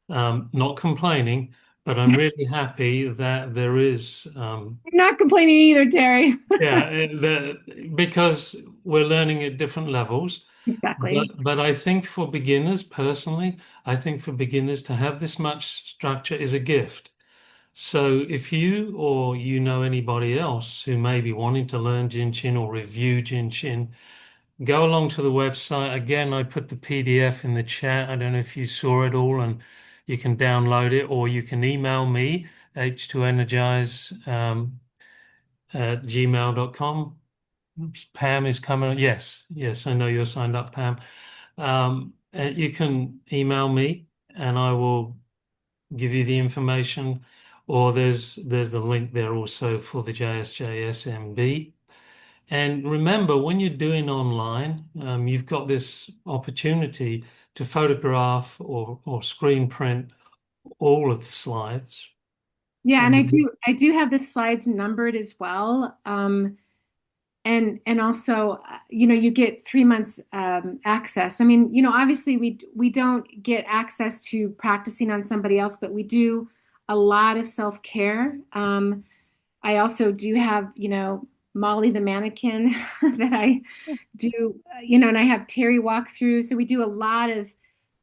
Not complaining, but I'm really happy that there is, I'm not complaining either, Terry. yeah, because we're learning at different levels. Exactly. But I think for beginners, personally, I think for beginners to have this much structure is a gift. So if you or you know anybody else who may be wanting to learn Jin Shin or review Jin Shin, go along to the website. Again, I put the PDF in the chat. I don't know if you saw it all, and you can download it, or you can email me, h2energize at gmail.com. Oops, Pam is coming. Yes, yes, I know you're signed up, Pam. You can email me and I will give you the information, or there's the link there also for the JSJ SMB. And remember, when you're doing online, you've got this opportunity to photograph or screen print all of the slides. Yeah, and And I do have the slides numbered as well. And also, you get 3 months access. I mean, obviously we don't get access to practicing on somebody else, but we do a lot of self-care. I also do have, Molly the mannequin that I do, and I have Terry walk through. So we do a lot of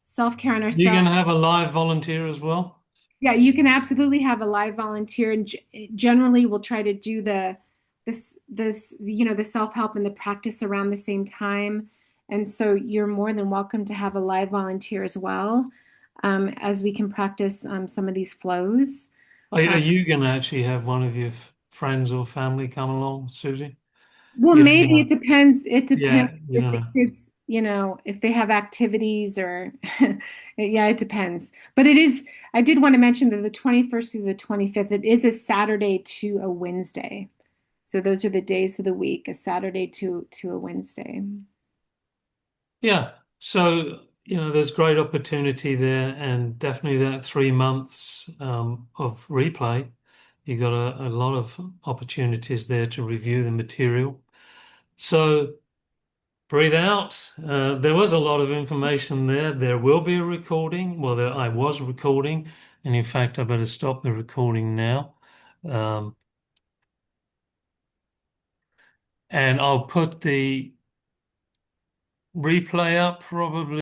self-care on you're ourselves. going to have a live volunteer as well? Yeah, you can absolutely have a live volunteer, and generally we'll try to do the self-help and the practice around the same time. And so you're more than welcome to have a live volunteer as well, as we can practice some of these flows. Are Uh, you going to actually have one of your friends or family come along, Susie? well, You don't maybe know. it depends. It depends Yeah, you if don't the know. kids, if they have activities or, yeah, it depends. But I did want to mention that the 21st through the 25th, it is a Saturday to a Wednesday. So those are the days of the week, a Saturday to a Wednesday. Yeah. So, there's great opportunity there, and definitely that 3 months of replay. You got a lot of opportunities there to review the material. So breathe out. There was a lot of information there. There will be a recording. Well, I was recording, and in fact, I better stop the recording now. Um, and I'll put the replay up probably.